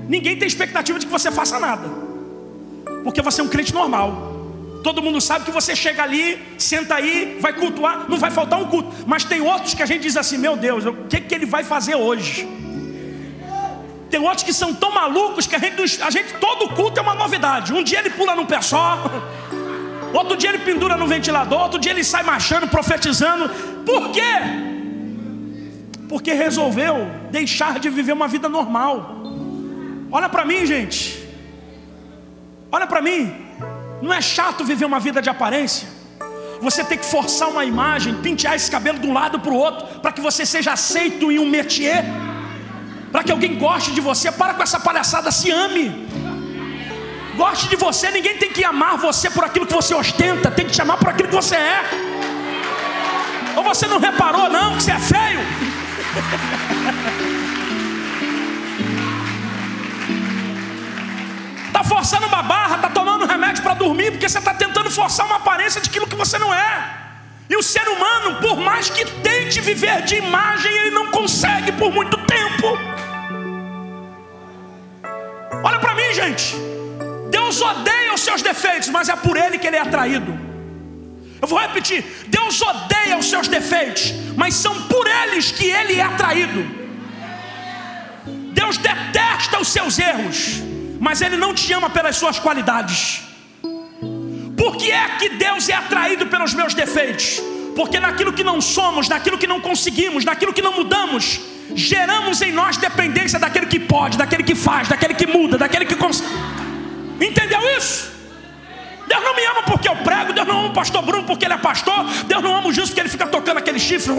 ninguém tem expectativa de que você faça nada, porque você é um crente normal. Todo mundo sabe que você chega ali, senta aí, vai cultuar, não vai faltar um culto. Mas tem outros que a gente diz assim: meu Deus, o que ele vai fazer hoje? Tem outros que são tão malucos que a gente todo culto é uma novidade. Um dia ele pula num pé só, outro dia ele pendura no ventilador, outro dia ele sai marchando, profetizando. Por quê? Porque resolveu deixar de viver uma vida normal. Olha para mim, gente. Olha para mim. Não é chato viver uma vida de aparência? Você tem que forçar uma imagem, pentear esse cabelo de um lado para o outro, para que você seja aceito em um métier, para que alguém goste de você. Para com essa palhaçada, se ame. Goste de você. Ninguém tem que amar você por aquilo que você ostenta, tem que te amar por aquilo que você é. Ou você não reparou não, que você é feio? Está forçando uma barra, está tomando remédio para dormir, porque você está tentando forçar uma aparência de aquilo que você não é. E o ser humano, por mais que tente viver de imagem, ele não consegue por muito tempo. Olha para mim, gente. Deus odeia os seus defeitos, mas é por ele que ele é atraído. Eu vou repetir: Deus odeia os seus defeitos, mas são por eles que ele é atraído. Deus detesta os seus erros, mas Ele não te ama pelas suas qualidades. Por que é que Deus é atraído pelos meus defeitos? Porque naquilo que não somos, naquilo que não conseguimos, naquilo que não mudamos, geramos em nós dependência daquele que pode, daquele que faz, daquele que muda, daquele que consegue. Entendeu isso? Deus não me ama porque eu prego, Deus não ama o pastor Bruno porque ele é pastor, Deus não ama o justo porque ele fica tocando aquele chifre,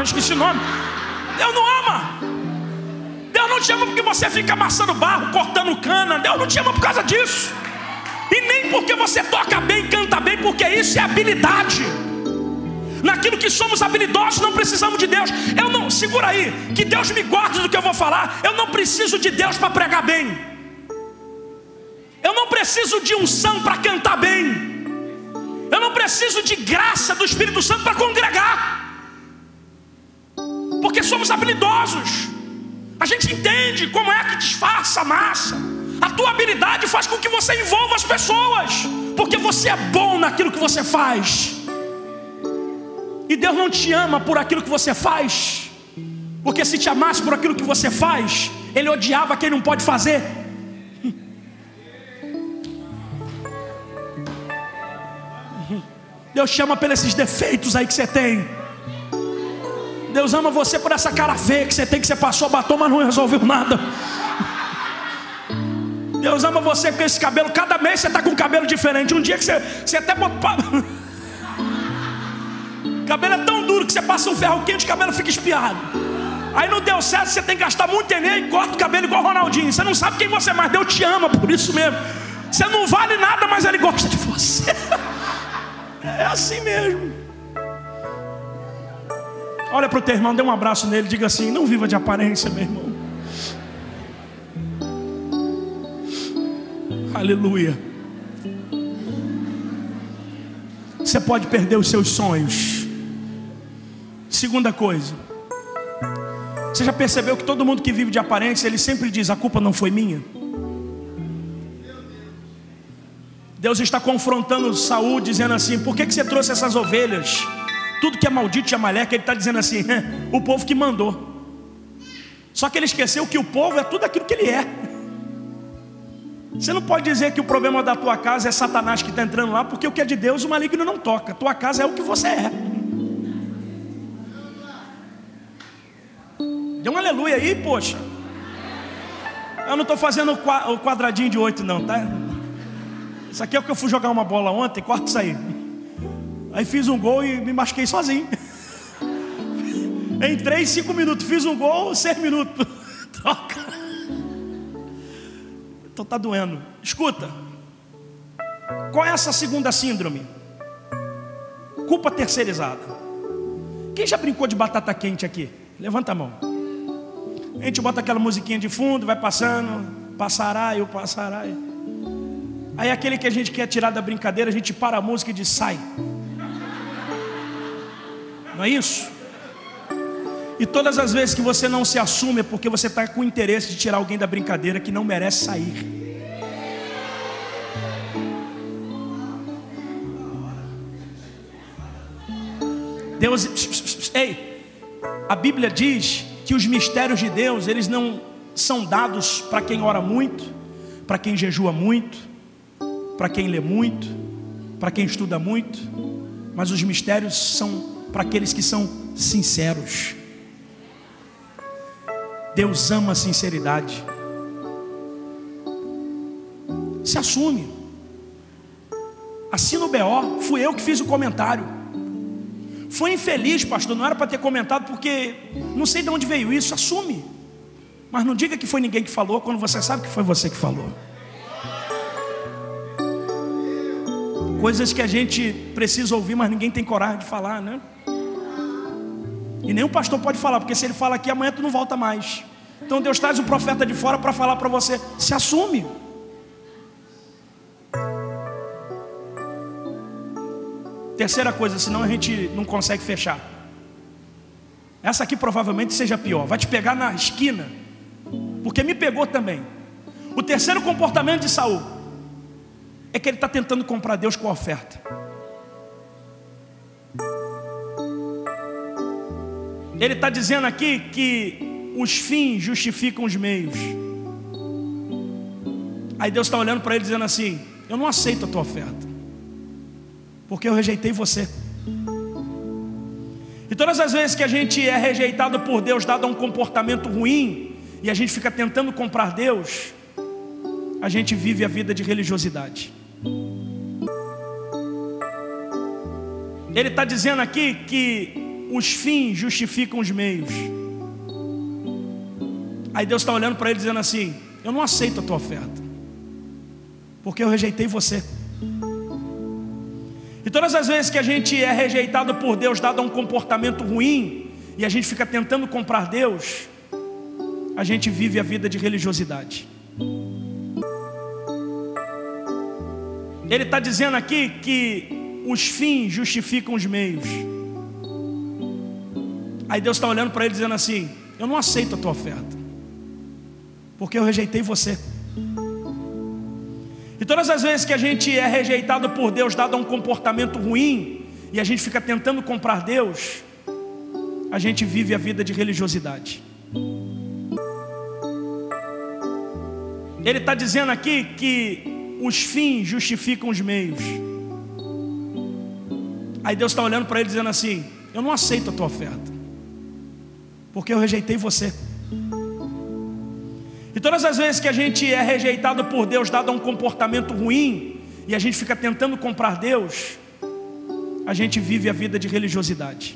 esqueci o nome. Deus não ama. Deus não te ama porque você fica amassando barro, cortando cana. Deus não te ama por causa disso. E nem porque você toca bem, canta bem, porque isso é habilidade. Naquilo que somos habilidosos, não precisamos de Deus. Eu não, segura aí, que Deus me guarde do que eu vou falar. Eu não preciso de Deus para pregar bem. Eu não preciso de unção para cantar bem. Eu não preciso de graça do Espírito Santo para congregar, porque somos habilidosos. A gente entende como é que disfarça a massa. A tua habilidade faz com que você envolva as pessoas, porque você é bom naquilo que você faz. E Deus não te ama por aquilo que você faz, porque se te amasse por aquilo que você faz, Ele odiava quem não pode fazer. Deus te ama pelos esses defeitos aí que você tem. Deus ama você por essa cara feia que você tem, que você passou batom, mas não resolveu nada. Deus ama você com esse cabelo. Cada mês você está com um cabelo diferente. Um dia que você até botou... O cabelo é tão que você passa um ferro quente, o cabelo fica espiado. Aí não deu certo, você tem que gastar muito energia e corta o cabelo igual o Ronaldinho. Você não sabe quem você é, mas Deus te ama, por isso mesmo. Você não vale nada, mas Ele gosta de você. É assim mesmo. Olha para o teu irmão, dê um abraço nele, diga assim: não viva de aparência, meu irmão. Aleluia. Você pode perder os seus sonhos. Segunda coisa, você já percebeu que todo mundo que vive de aparência, ele sempre diz: a culpa não foi minha? Deus está confrontando Saul, dizendo assim: por que você trouxe essas ovelhas? Tudo que é maldito de Amaleque. Ele está dizendo assim: o povo que mandou. Só que ele esqueceu que o povo é tudo aquilo que ele é. Você não pode dizer que o problema da tua casa é Satanás que está entrando lá, porque o que é de Deus o maligno não toca. Tua casa é o que você é. Dê um aleluia aí, poxa. Eu não estou fazendo o quadradinho de 8 não, tá? Isso aqui é o que eu fui jogar uma bola ontem, quarto saí. Aí fiz um gol e me machuquei sozinho. Entrei 5 minutos, fiz um gol, 6 minutos. Troca. Então tá doendo. Escuta. Qual é essa segunda síndrome? Culpa terceirizada. Quem já brincou de batata quente aqui? Levanta a mão. A gente bota aquela musiquinha de fundo, vai passando, passaraio, passaraio. Aí aquele que a gente quer tirar da brincadeira, a gente para a música e diz: sai. Não é isso? E todas as vezes que você não se assume é porque você está com interesse de tirar alguém da brincadeira que não merece sair. Deus, ei, a Bíblia diz que os mistérios de Deus, eles não são dados para quem ora muito, para quem jejua muito, para quem lê muito, para quem estuda muito, mas os mistérios são para aqueles que são sinceros. Deus ama a sinceridade. Se assume. Assina o BO. Fui eu que fiz o comentário. Foi infeliz, pastor, não era para ter comentado, porque não sei de onde veio isso. Assume. Mas não diga que foi ninguém que falou, quando você sabe que foi você que falou. Coisas que a gente precisa ouvir, mas ninguém tem coragem de falar, né? E nenhum pastor pode falar, porque se ele fala aqui, amanhã tu não volta mais. Então Deus traz um profeta de fora para falar para você. Se assume. Terceira coisa, senão a gente não consegue fechar. Essa aqui provavelmente seja pior. Vai te pegar na esquina, porque me pegou também. O terceiro comportamento de Saul é que ele está tentando comprar Deus com a oferta. Ele está dizendo aqui que os fins justificam os meios. Aí Deus está olhando para ele dizendo assim: eu não aceito a tua oferta, porque eu rejeitei você. E todas as vezes que a gente é rejeitado por Deus, dado a um comportamento ruim, e a gente fica tentando comprar Deus, a gente vive a vida de religiosidade. Ele está dizendo aqui que os fins justificam os meios. Aí Deus está olhando para ele dizendo assim: eu não aceito a tua oferta, porque eu rejeitei você. E todas as vezes que a gente é rejeitado por Deus, dado a um comportamento ruim, e a gente fica tentando comprar Deus, a gente vive a vida de religiosidade. Ele está dizendo aqui que os fins justificam os meios. Aí Deus está olhando para ele dizendo assim: eu não aceito a tua oferta, porque eu rejeitei você. E todas as vezes que a gente é rejeitado por Deus, dado a um comportamento ruim, e a gente fica tentando comprar Deus, a gente vive a vida de religiosidade. Ele está dizendo aqui que os fins justificam os meios. Aí Deus está olhando para ele dizendo assim: eu não aceito a tua oferta, porque eu rejeitei você. E todas as vezes que a gente é rejeitado por Deus, dado a um comportamento ruim, e a gente fica tentando comprar Deus, a gente vive a vida de religiosidade.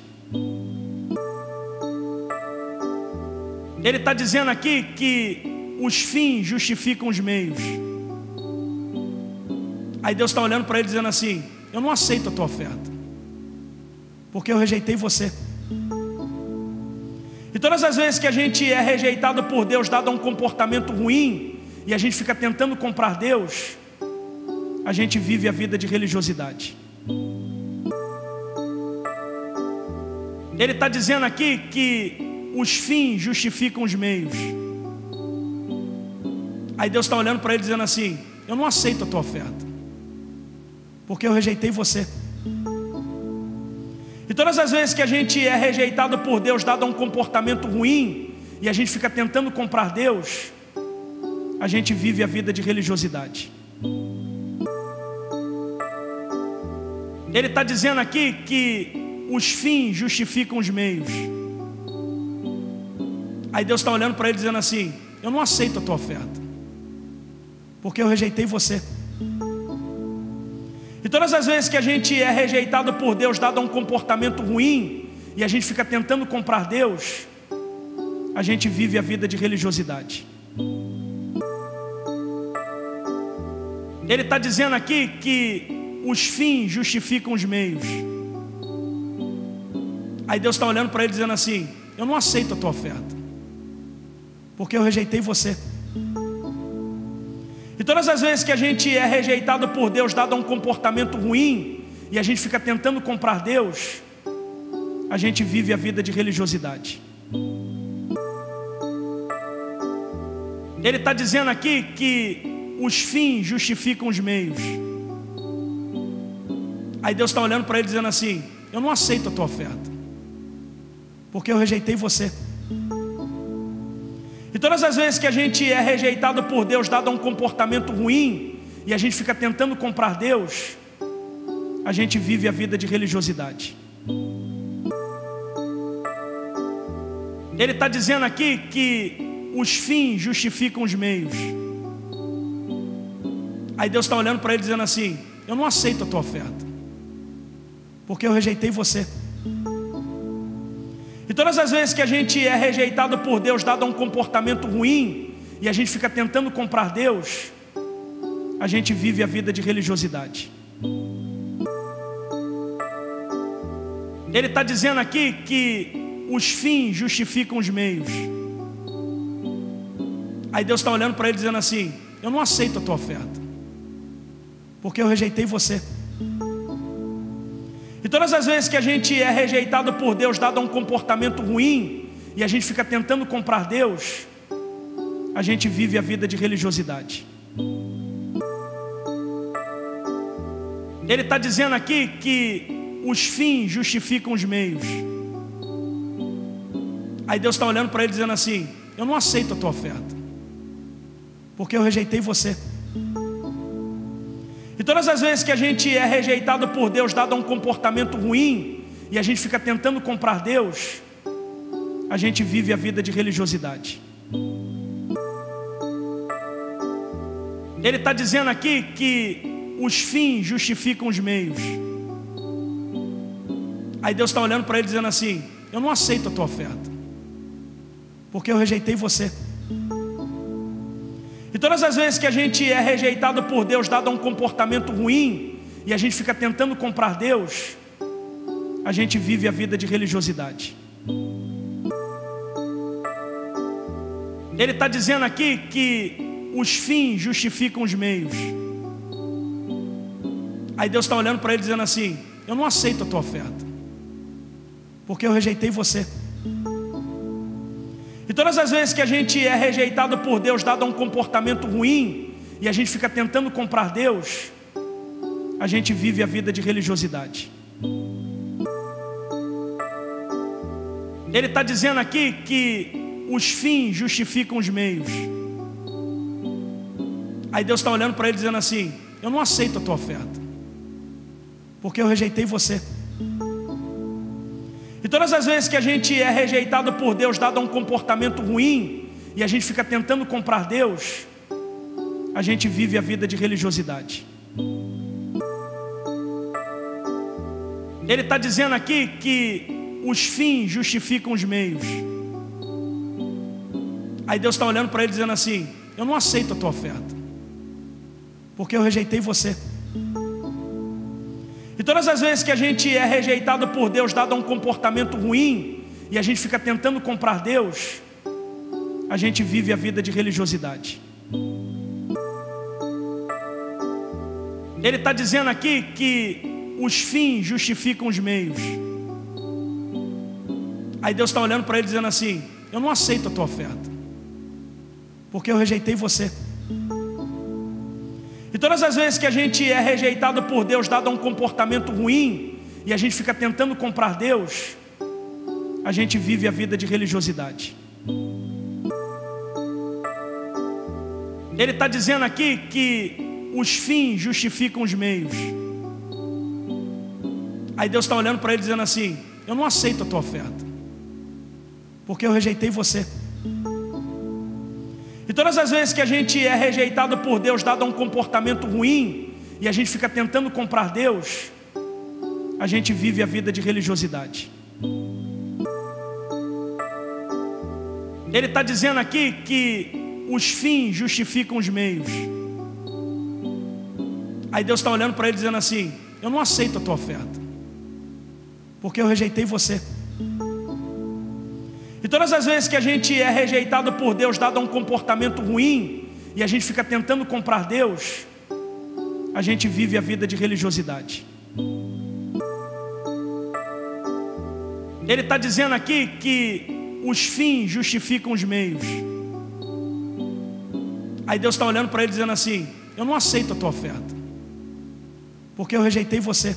Ele está dizendo aqui que os fins justificam os meios. Aí Deus está olhando para ele dizendo assim: eu não aceito a tua oferta, porque eu rejeitei você. E todas as vezes que a gente é rejeitado por Deus, dado a um comportamento ruim, e a gente fica tentando comprar Deus, a gente vive a vida de religiosidade. Ele está dizendo aqui que os fins justificam os meios. Aí Deus está olhando para ele dizendo assim: eu não aceito a tua oferta, porque eu rejeitei você. E todas as vezes que a gente é rejeitado por Deus, dado a um comportamento ruim, e a gente fica tentando comprar Deus, a gente vive a vida de religiosidade. Ele está dizendo aqui que os fins justificam os meios. Aí Deus está olhando para ele dizendo assim: eu não aceito a tua oferta, porque eu rejeitei você. E todas as vezes que a gente é rejeitado por Deus, dado a um comportamento ruim, e a gente fica tentando comprar Deus, a gente vive a vida de religiosidade. Ele está dizendo aqui que os fins justificam os meios. Aí Deus está olhando para ele dizendo assim: eu não aceito a tua oferta, porque eu rejeitei você. E todas as vezes que a gente é rejeitado por Deus, dado a um comportamento ruim, e a gente fica tentando comprar Deus, a gente vive a vida de religiosidade. Ele está dizendo aqui que os fins justificam os meios. Aí Deus está olhando para ele dizendo assim: eu não aceito a tua oferta, porque eu rejeitei você. E todas as vezes que a gente é rejeitado por Deus, dado a um comportamento ruim, e a gente fica tentando comprar Deus, a gente vive a vida de religiosidade. Ele está dizendo aqui que os fins justificam os meios. Aí Deus está olhando para ele dizendo assim: eu não aceito a tua oferta, porque eu rejeitei você. E todas as vezes que a gente é rejeitado por Deus, dado a um comportamento ruim, e a gente fica tentando comprar Deus, a gente vive a vida de religiosidade. Ele está dizendo aqui que os fins justificam os meios. Aí Deus está olhando para ele dizendo assim: eu não aceito a tua oferta, porque eu rejeitei você. E todas as vezes que a gente é rejeitado por Deus, dado a um comportamento ruim, e a gente fica tentando comprar Deus, a gente vive a vida de religiosidade. Ele está dizendo aqui que os fins justificam os meios. Aí Deus está olhando para ele dizendo assim: eu não aceito a tua oferta, porque eu rejeitei você. E todas as vezes que a gente é rejeitado por Deus, dado a um comportamento ruim, e a gente fica tentando comprar Deus, a gente vive a vida de religiosidade. Ele está dizendo aqui que os fins justificam os meios. Aí Deus está olhando para ele dizendo assim: eu não aceito a tua oferta, porque eu rejeitei você. E todas as vezes que a gente é rejeitado por Deus, dado a um comportamento ruim, e a gente fica tentando comprar Deus, a gente vive a vida de religiosidade. Ele está dizendo aqui que os fins justificam os meios. Aí Deus está olhando para ele dizendo assim: eu não aceito a tua oferta, porque eu rejeitei você. E todas as vezes que a gente é rejeitado por Deus, dado a um comportamento ruim, e a gente fica tentando comprar Deus, a gente vive a vida de religiosidade. Ele está dizendo aqui que os fins justificam os meios. Aí Deus está olhando para ele dizendo assim: eu não aceito a tua oferta, porque eu rejeitei você. E todas as vezes que a gente é rejeitado por Deus, dado a um comportamento ruim, e a gente fica tentando comprar Deus, a gente vive a vida de religiosidade. Ele está dizendo aqui que os fins justificam os meios. Aí Deus está olhando para ele dizendo assim: eu não aceito a tua oferta, porque eu rejeitei você. E todas as vezes que a gente é rejeitado por Deus, dado a um comportamento ruim, e a gente fica tentando comprar Deus, a gente vive a vida de religiosidade. Ele está dizendo aqui que os fins justificam os meios. Aí Deus está olhando para ele dizendo assim: eu não aceito a tua oferta, porque eu rejeitei você. E todas as vezes que a gente é rejeitado por Deus, dado a um comportamento ruim, e a gente fica tentando comprar Deus, a gente vive a vida de religiosidade. Ele está dizendo aqui que os fins justificam os meios. Aí Deus está olhando para ele dizendo assim: eu não aceito a tua oferta, porque eu rejeitei você. E todas as vezes que a gente é rejeitado por Deus, dado a um comportamento ruim, e a gente fica tentando comprar Deus, a gente vive a vida de religiosidade. Ele está dizendo aqui que os fins justificam os meios. Aí Deus está olhando para ele dizendo assim: eu não aceito a tua oferta, porque eu rejeitei você. E todas as vezes que a gente é rejeitado por Deus, dado a um comportamento ruim, e a gente fica tentando comprar Deus, a gente vive a vida de religiosidade. Ele está dizendo aqui que os fins justificam os meios. Aí Deus está olhando para ele dizendo assim: eu não aceito a tua oferta, porque eu rejeitei você.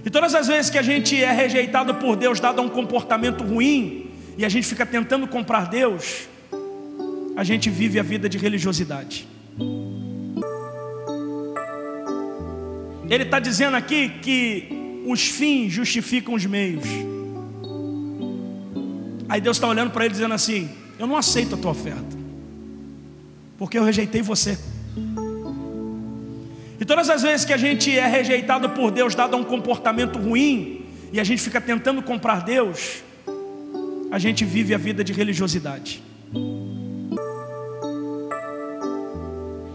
E todas as vezes que a gente é rejeitado por Deus, dado a um comportamento ruim, e a gente fica tentando comprar Deus, a gente vive a vida de religiosidade. Ele está dizendo aqui que os fins justificam os meios. Aí Deus está olhando para ele dizendo assim: eu não aceito a tua oferta, porque eu rejeitei você. E todas as vezes que a gente é rejeitado por Deus, dado a um comportamento ruim, e a gente fica tentando comprar Deus, a gente vive a vida de religiosidade.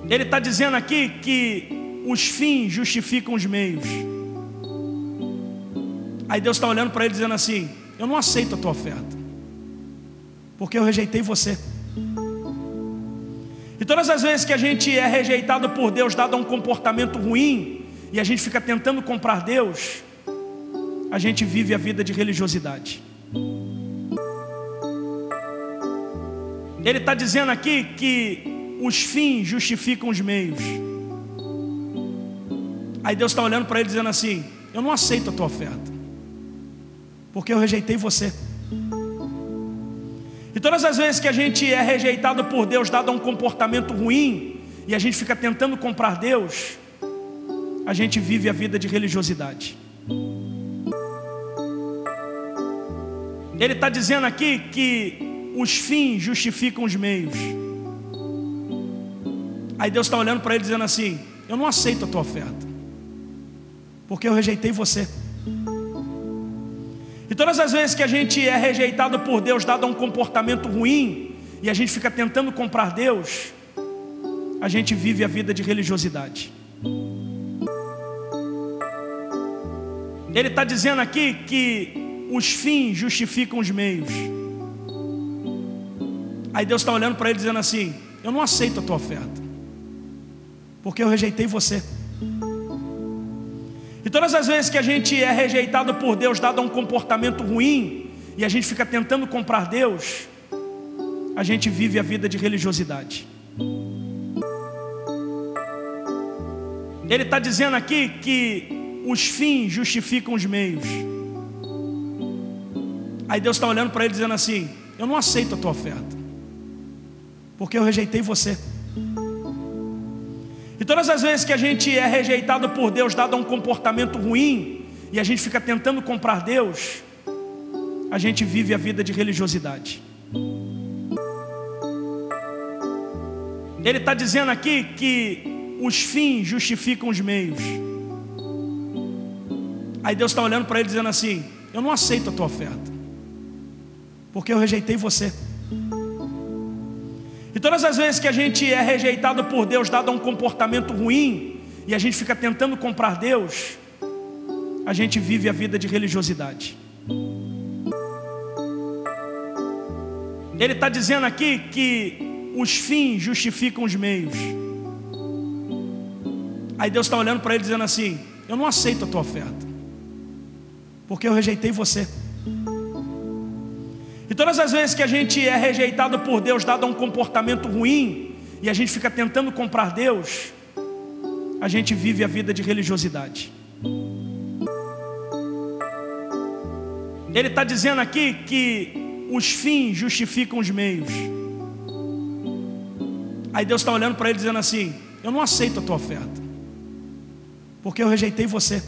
Ele está dizendo aqui que os fins justificam os meios. Aí Deus está olhando para ele dizendo assim: eu não aceito a tua oferta, porque eu rejeitei você. E todas as vezes que a gente é rejeitado por Deus, dado a um comportamento ruim, e a gente fica tentando comprar Deus, a gente vive a vida de religiosidade. Ele está dizendo aqui que os fins justificam os meios. Aí Deus está olhando para ele dizendo assim: eu não aceito a tua oferta, porque eu rejeitei você. E todas as vezes que a gente é rejeitado por Deus, dado a um comportamento ruim, e a gente fica tentando comprar Deus, a gente vive a vida de religiosidade. Ele está dizendo aqui que os fins justificam os meios. Aí Deus está olhando para ele dizendo assim: eu não aceito a tua oferta, porque eu rejeitei você. E todas as vezes que a gente é rejeitado por Deus, dado a um comportamento ruim, e a gente fica tentando comprar Deus, a gente vive a vida de religiosidade. Ele está dizendo aqui que os fins justificam os meios. Aí Deus está olhando para ele dizendo assim: eu não aceito a tua oferta, porque eu rejeitei você. E todas as vezes que a gente é rejeitado por Deus, dado a um comportamento ruim, e a gente fica tentando comprar Deus, a gente vive a vida de religiosidade. Ele está dizendo aqui que os fins justificam os meios. Aí Deus está olhando para ele dizendo assim: eu não aceito a tua oferta, porque eu rejeitei você. E todas as vezes que a gente é rejeitado por Deus, dado a um comportamento ruim, e a gente fica tentando comprar Deus, a gente vive a vida de religiosidade. Ele está dizendo aqui que os fins justificam os meios. Aí Deus está olhando para ele dizendo assim: eu não aceito a tua oferta, porque eu rejeitei você. E todas as vezes que a gente é rejeitado por Deus, dado a um comportamento ruim, e a gente fica tentando comprar Deus, a gente vive a vida de religiosidade. Ele está dizendo aqui que os fins justificam os meios. Aí Deus está olhando para ele dizendo assim: eu não aceito a tua oferta, porque eu rejeitei você. E todas as vezes que a gente é rejeitado por Deus, dado a um comportamento ruim, e a gente fica tentando comprar Deus, a gente vive a vida de religiosidade. Ele está dizendo aqui que os fins justificam os meios. Aí Deus está olhando para ele dizendo assim: eu não aceito a tua oferta, porque eu rejeitei você.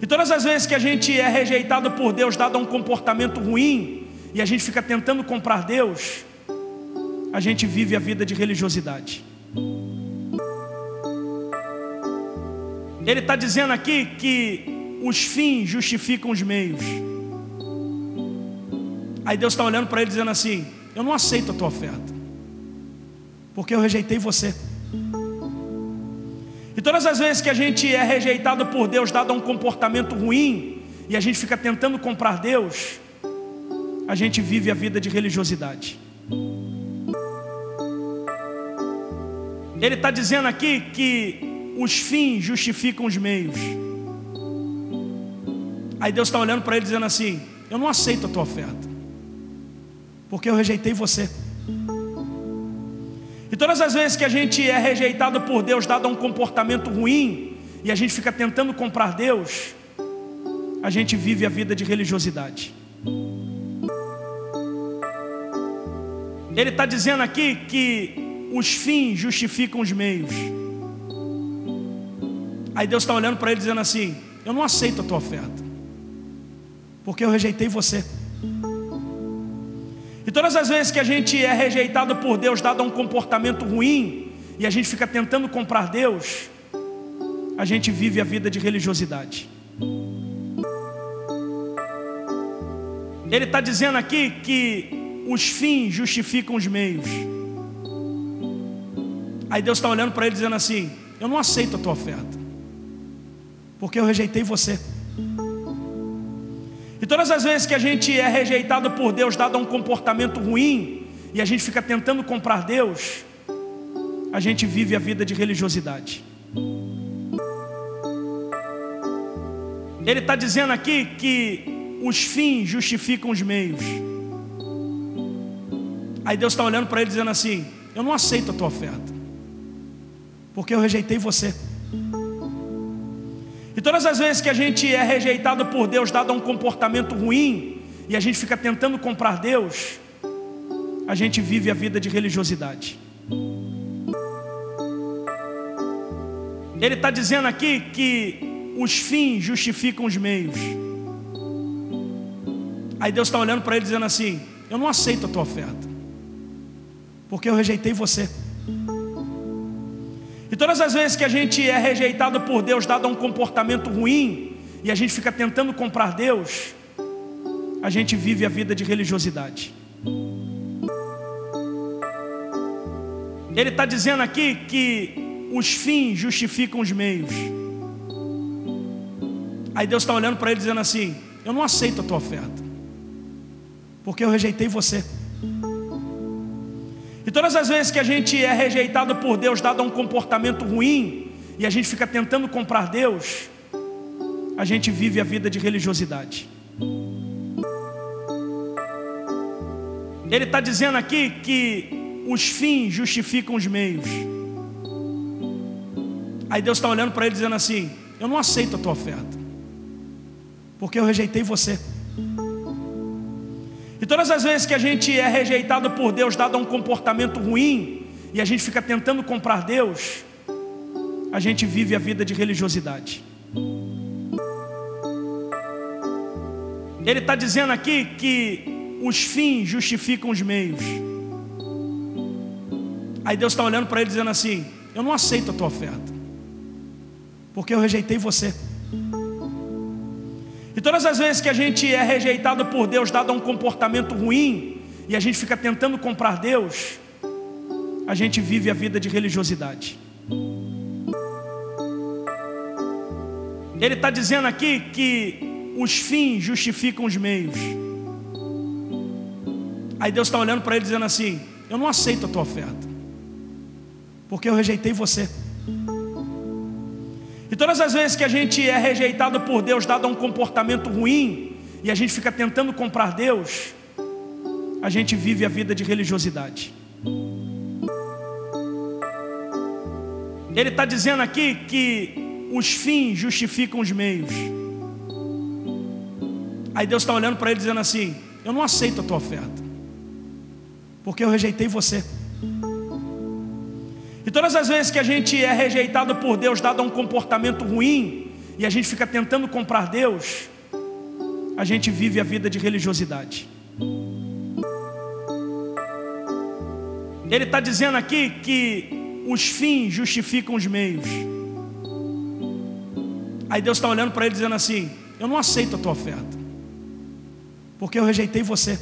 E todas as vezes que a gente é rejeitado por Deus, dado a um comportamento ruim, e a gente fica tentando comprar Deus, a gente vive a vida de religiosidade. Ele está dizendo aqui que os fins justificam os meios. Aí Deus está olhando para ele dizendo assim: eu não aceito a tua oferta, porque eu rejeitei você. E todas as vezes que a gente é rejeitado por Deus, dado a um comportamento ruim, e a gente fica tentando comprar Deus, a gente vive a vida de religiosidade. Ele está dizendo aqui que os fins justificam os meios. Aí Deus está olhando para ele dizendo assim: eu não aceito a tua oferta, porque eu rejeitei você. E todas as vezes que a gente é rejeitado por Deus, dado a um comportamento ruim, e a gente fica tentando comprar Deus, a gente vive a vida de religiosidade. Ele está dizendo aqui que os fins justificam os meios. Aí Deus está olhando para ele dizendo assim: eu não aceito a tua oferta, porque eu rejeitei você. E todas as vezes que a gente é rejeitado por Deus, dado a um comportamento ruim, e a gente fica tentando comprar Deus, a gente vive a vida de religiosidade. Ele está dizendo aqui que os fins justificam os meios. Aí Deus está olhando para ele dizendo assim: eu não aceito a tua oferta, porque eu rejeitei você. E todas as vezes que a gente é rejeitado por Deus, dado a um comportamento ruim, e a gente fica tentando comprar Deus, a gente vive a vida de religiosidade. Ele está dizendo aqui que os fins justificam os meios. Aí Deus está olhando para ele dizendo assim: eu não aceito a tua oferta, porque eu rejeitei você. E todas as vezes que a gente é rejeitado por Deus, dado a um comportamento ruim, e a gente fica tentando comprar Deus, a gente vive a vida de religiosidade. Ele está dizendo aqui que os fins justificam os meios. Aí Deus está olhando para ele dizendo assim: eu não aceito a tua oferta, porque eu rejeitei você. E todas as vezes que a gente é rejeitado por Deus, dado a um comportamento ruim, e a gente fica tentando comprar Deus, a gente vive a vida de religiosidade. Ele está dizendo aqui que os fins justificam os meios. Aí Deus está olhando para ele dizendo assim: eu não aceito a tua oferta, porque eu rejeitei você. E todas as vezes que a gente é rejeitado por Deus, dado a um comportamento ruim, e a gente fica tentando comprar Deus, a gente vive a vida de religiosidade. Ele está dizendo aqui que os fins justificam os meios. Aí Deus está olhando para ele dizendo assim: eu não aceito a tua oferta, porque eu rejeitei você. E todas as vezes que a gente é rejeitado por Deus, dado a um comportamento ruim, e a gente fica tentando comprar Deus, a gente vive a vida de religiosidade. Ele está dizendo aqui que os fins justificam os meios. Aí Deus está olhando para ele dizendo assim: eu não aceito a tua oferta, porque eu rejeitei você. E todas as vezes que a gente é rejeitado por Deus, dado um comportamento ruim, e a gente fica tentando comprar Deus, a gente vive a vida de religiosidade. Ele está dizendo aqui que os fins justificam os meios. Aí Deus está olhando para ele dizendo assim: eu não aceito a tua oferta, porque eu rejeitei você. E todas as vezes que a gente é rejeitado por Deus, dado um comportamento ruim, e a gente fica tentando comprar Deus, a gente vive a vida de religiosidade. Ele está dizendo aqui que os fins justificam os meios. Aí Deus está olhando para ele dizendo assim: eu não aceito a tua oferta, porque eu rejeitei você. E todas as vezes que a gente é rejeitado por Deus, dado um comportamento ruim, e a gente fica tentando comprar Deus, a gente vive a vida de religiosidade. Ele está dizendo aqui que os fins justificam os meios. Aí Deus está olhando para ele dizendo assim: eu não aceito a tua oferta, porque eu rejeitei você.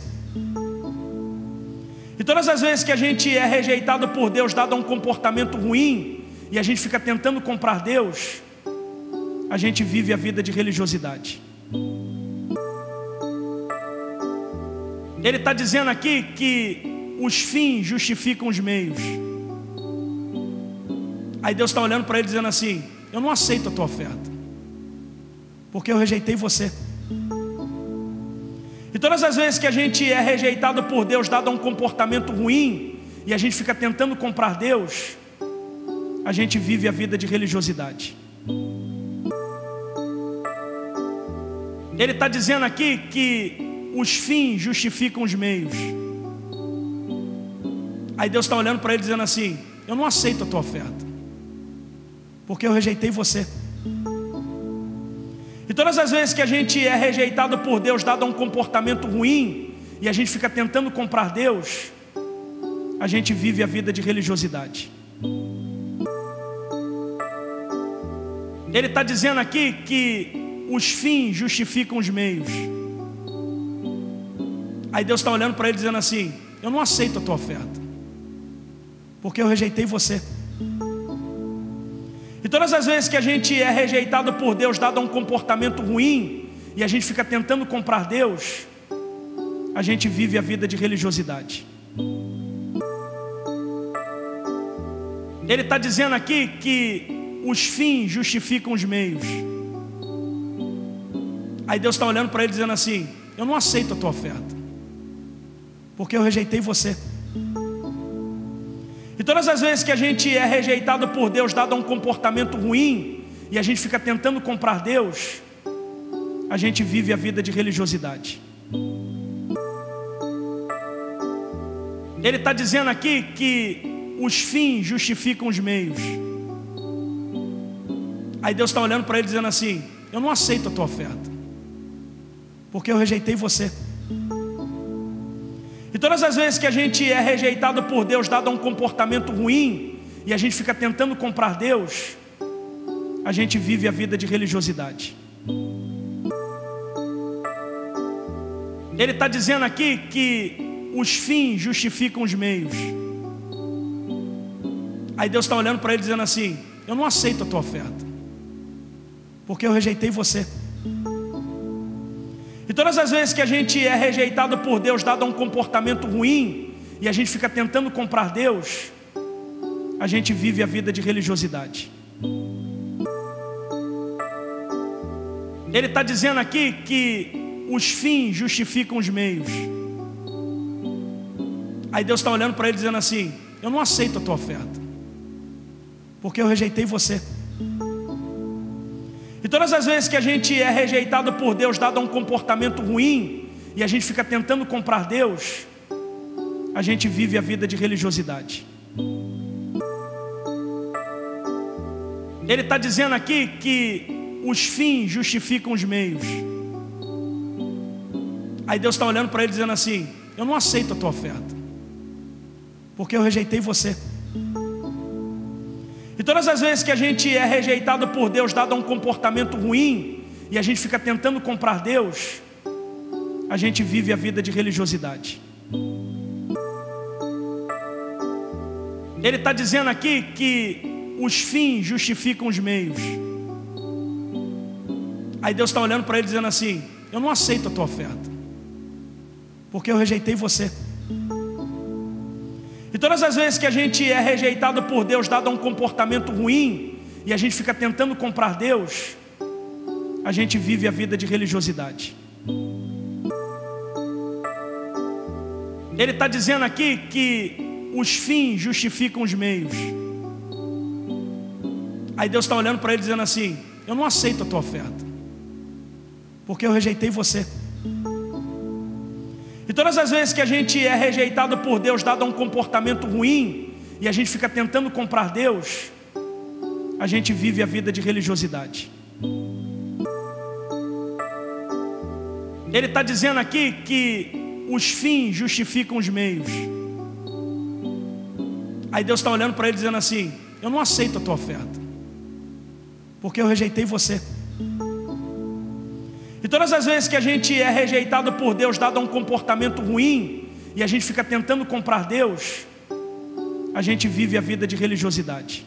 E todas as vezes que a gente é rejeitado por Deus, dado um comportamento ruim, e a gente fica tentando comprar Deus, a gente vive a vida de religiosidade. Ele está dizendo aqui que os fins justificam os meios. Aí Deus está olhando para ele dizendo assim: eu não aceito a tua oferta, porque eu rejeitei você. E todas as vezes que a gente é rejeitado por Deus, dado um comportamento ruim, e a gente fica tentando comprar Deus, a gente vive a vida de religiosidade. Ele está dizendo aqui que os fins justificam os meios. Aí Deus está olhando para ele dizendo assim: eu não aceito a tua oferta, porque eu rejeitei você. E todas as vezes que a gente é rejeitado por Deus, dado um comportamento ruim, e a gente fica tentando comprar Deus, a gente vive a vida de religiosidade. Ele está dizendo aqui que os fins justificam os meios. Aí Deus está olhando para ele dizendo assim: eu não aceito a tua oferta, porque eu rejeitei você. E todas as vezes que a gente é rejeitado por Deus, dado um comportamento ruim, e a gente fica tentando comprar Deus, a gente vive a vida de religiosidade. Ele está dizendo aqui que os fins justificam os meios. Aí Deus está olhando para ele dizendo assim: eu não aceito a tua oferta, porque eu rejeitei você. E todas as vezes que a gente é rejeitado por Deus, dado um comportamento ruim, e a gente fica tentando comprar Deus, a gente vive a vida de religiosidade. Ele está dizendo aqui que os fins justificam os meios. Aí Deus está olhando para ele dizendo assim: eu não aceito a tua oferta, porque eu rejeitei você. E todas as vezes que a gente é rejeitado por Deus, dado um comportamento ruim, e a gente fica tentando comprar Deus, a gente vive a vida de religiosidade. Ele está dizendo aqui que os fins justificam os meios. Aí Deus está olhando para ele dizendo assim: eu não aceito a tua oferta, porque eu rejeitei você. E todas as vezes que a gente é rejeitado por Deus, dado um comportamento ruim, e a gente fica tentando comprar Deus, a gente vive a vida de religiosidade. Ele está dizendo aqui que os fins justificam os meios. Aí Deus está olhando para ele dizendo assim: eu não aceito a tua oferta, porque eu rejeitei você. E todas as vezes que a gente é rejeitado por Deus, dado um comportamento ruim, e a gente fica tentando comprar Deus, a gente vive a vida de religiosidade. Ele está dizendo aqui que os fins justificam os meios. Aí Deus está olhando para ele dizendo assim: eu não aceito a tua oferta, porque eu rejeitei você. E todas as vezes que a gente é rejeitado por Deus, dado um comportamento ruim, e a gente fica tentando comprar Deus, a gente vive a vida de religiosidade. Ele está dizendo aqui que os fins justificam os meios. Aí Deus está olhando para ele dizendo assim: eu não aceito a tua oferta, porque eu rejeitei você. E todas as vezes que a gente é rejeitado por Deus, dado a um comportamento ruim, e a gente fica tentando comprar Deus, a gente vive a vida de religiosidade. Ele está dizendo aqui que os fins justificam os meios. Aí Deus está olhando para ele dizendo assim: eu não aceito a tua oferta, porque eu rejeitei você. E todas as vezes que a gente é rejeitado por Deus, dado a um comportamento ruim, e a gente fica tentando comprar Deus, a gente vive a vida de religiosidade. Ele está dizendo aqui que os fins justificam os meios. Aí Deus está olhando para ele dizendo assim: eu não aceito a tua oferta, porque eu rejeitei você. E todas as vezes que a gente é rejeitado por Deus, dado a um comportamento ruim, e a gente fica tentando comprar Deus, a gente vive a vida de religiosidade.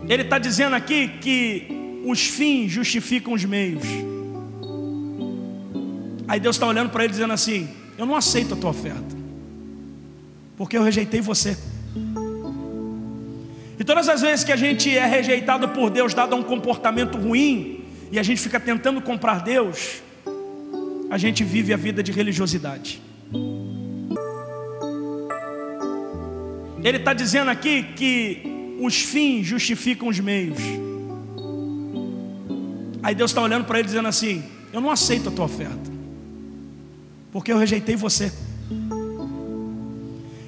Ele está dizendo aqui que os fins justificam os meios. Aí Deus está olhando para ele dizendo assim: eu não aceito a tua oferta, porque eu rejeitei você. E todas as vezes que a gente é rejeitado por Deus, dado a um comportamento ruim, e a gente fica tentando comprar Deus, a gente vive a vida de religiosidade. Ele está dizendo aqui que os fins justificam os meios. Aí Deus está olhando para ele dizendo assim: eu não aceito a tua oferta, porque eu rejeitei você.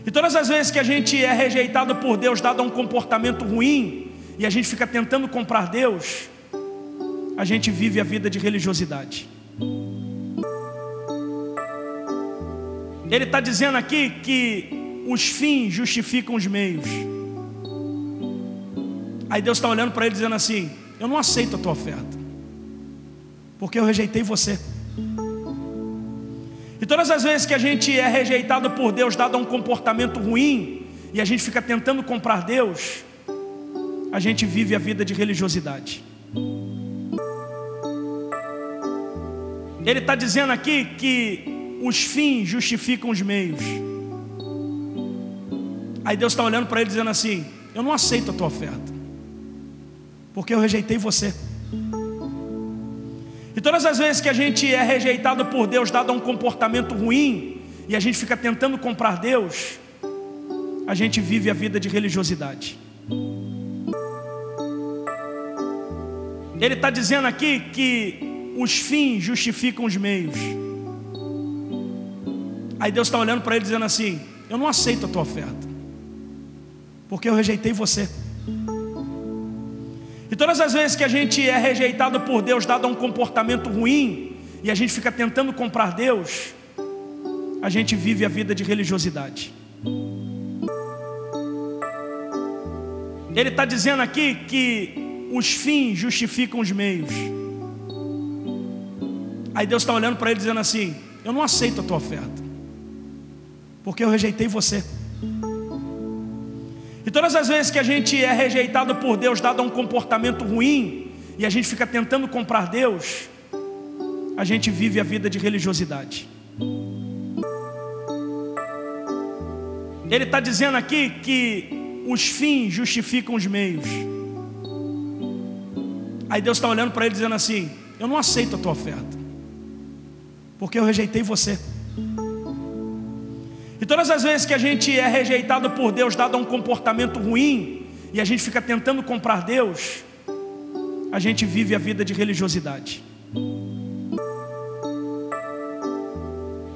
E todas as vezes que a gente é rejeitado por Deus, dado a um comportamento ruim, e a gente fica tentando comprar Deus, a gente vive a vida de religiosidade. Ele está dizendo aqui que os fins justificam os meios. Aí Deus está olhando para ele dizendo assim: eu não aceito a tua oferta, porque eu rejeitei você. E todas as vezes que a gente é rejeitado por Deus, dado a um comportamento ruim, e a gente fica tentando comprar Deus, a gente vive a vida de religiosidade. Ele está dizendo aqui que os fins justificam os meios. Aí Deus está olhando para ele dizendo assim: eu não aceito a tua oferta, porque eu rejeitei você. E todas as vezes que a gente é rejeitado por Deus, dado a um comportamento ruim, e a gente fica tentando comprar Deus, a gente vive a vida de religiosidade. Ele está dizendo aqui que os fins justificam os meios. Aí Deus está olhando para ele dizendo assim: eu não aceito a tua oferta, porque eu rejeitei você. E todas as vezes que a gente é rejeitado por Deus, dado a um comportamento ruim, e a gente fica tentando comprar Deus, a gente vive a vida de religiosidade. Ele está dizendo aqui que os fins justificam os meios. Aí Deus está olhando para ele dizendo assim: eu não aceito a tua oferta, porque eu rejeitei você. E todas as vezes que a gente é rejeitado por Deus, dado a um comportamento ruim, e a gente fica tentando comprar Deus, a gente vive a vida de religiosidade. Ele está dizendo aqui que os fins justificam os meios. Aí Deus está olhando para ele dizendo assim: eu não aceito a tua oferta, porque eu rejeitei você. E todas as vezes que a gente é rejeitado por Deus, dado a um comportamento ruim, e a gente fica tentando comprar Deus, a gente vive a vida de religiosidade.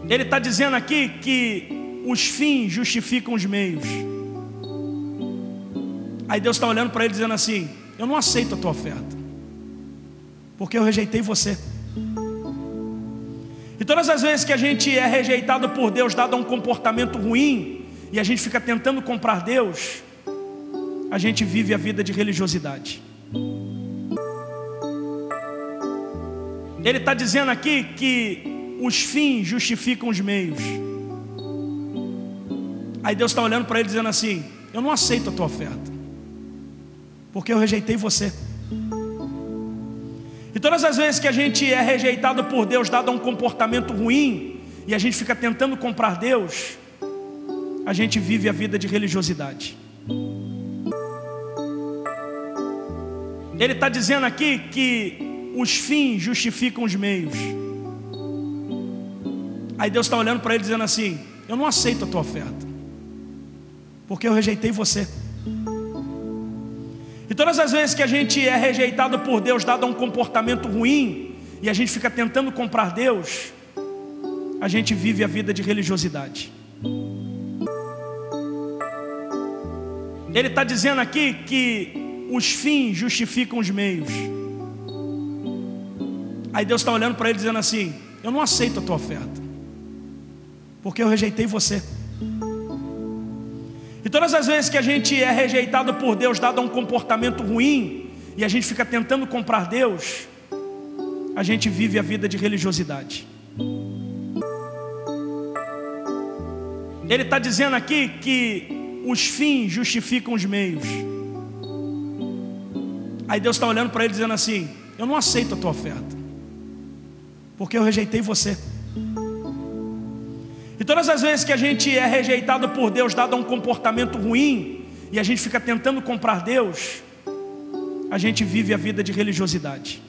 Ele está dizendo aqui que os fins justificam os meios. Aí Deus está olhando para ele dizendo assim: eu não aceito a tua oferta, porque eu rejeitei você. E todas as vezes que a gente é rejeitado por Deus, dado a um comportamento ruim, e a gente fica tentando comprar Deus, a gente vive a vida de religiosidade. Ele está dizendo aqui que os fins justificam os meios. Aí Deus está olhando para ele dizendo assim: eu não aceito a tua oferta, porque eu rejeitei você. E todas as vezes que a gente é rejeitado por Deus, dado a um comportamento ruim, e a gente fica tentando comprar Deus, a gente vive a vida de religiosidade. Ele está dizendo aqui que os fins justificam os meios. Aí Deus está olhando para ele dizendo assim: eu não aceito a tua oferta, porque eu rejeitei você. E todas as vezes que a gente é rejeitado por Deus, dado a um comportamento ruim, e a gente fica tentando comprar Deus, a gente vive a vida de religiosidade. Ele está dizendo aqui que os fins justificam os meios. Aí Deus está olhando para ele dizendo assim: eu não aceito a tua oferta, porque eu rejeitei você. E todas as vezes que a gente é rejeitado por Deus, dado a um comportamento ruim, e a gente fica tentando comprar Deus, a gente vive a vida de religiosidade. Ele está dizendo aqui que os fins justificam os meios. Aí Deus está olhando para ele dizendo assim: eu não aceito a tua oferta, porque eu rejeitei você. E todas as vezes que a gente é rejeitado por Deus, dado a um comportamento ruim, e a gente fica tentando comprar Deus, a gente vive a vida de religiosidade.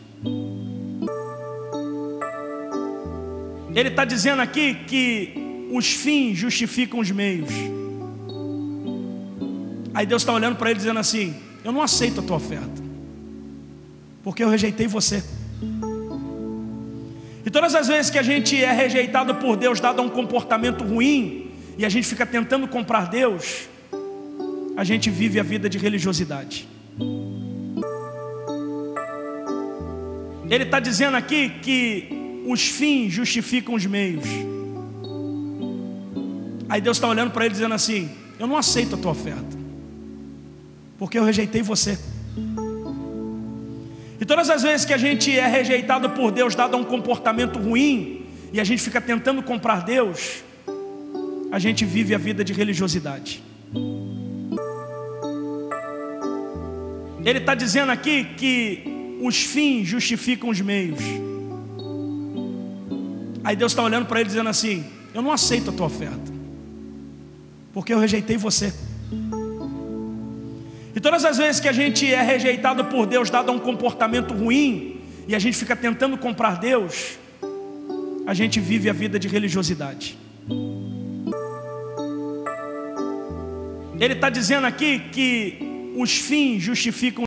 Ele está dizendo aqui que os fins justificam os meios. Aí Deus está olhando para ele dizendo assim: eu não aceito a tua oferta, porque eu rejeitei você. E todas as vezes que a gente é rejeitado por Deus, dado a um comportamento ruim, e a gente fica tentando comprar Deus, a gente vive a vida de religiosidade. Ele está dizendo aqui que os fins justificam os meios. Aí Deus está olhando para ele dizendo assim: eu não aceito a tua oferta, porque eu rejeitei você. E todas as vezes que a gente é rejeitado por Deus, dado a um comportamento ruim, e a gente fica tentando comprar Deus, a gente vive a vida de religiosidade. Ele está dizendo aqui que os fins justificam os meios. Aí Deus está olhando para ele dizendo assim: eu não aceito a tua oferta, porque eu rejeitei você. E todas as vezes que a gente é rejeitado por Deus, dado a um comportamento ruim, e a gente fica tentando comprar Deus, a gente vive a vida de religiosidade. Ele está dizendo aqui que os fins justificam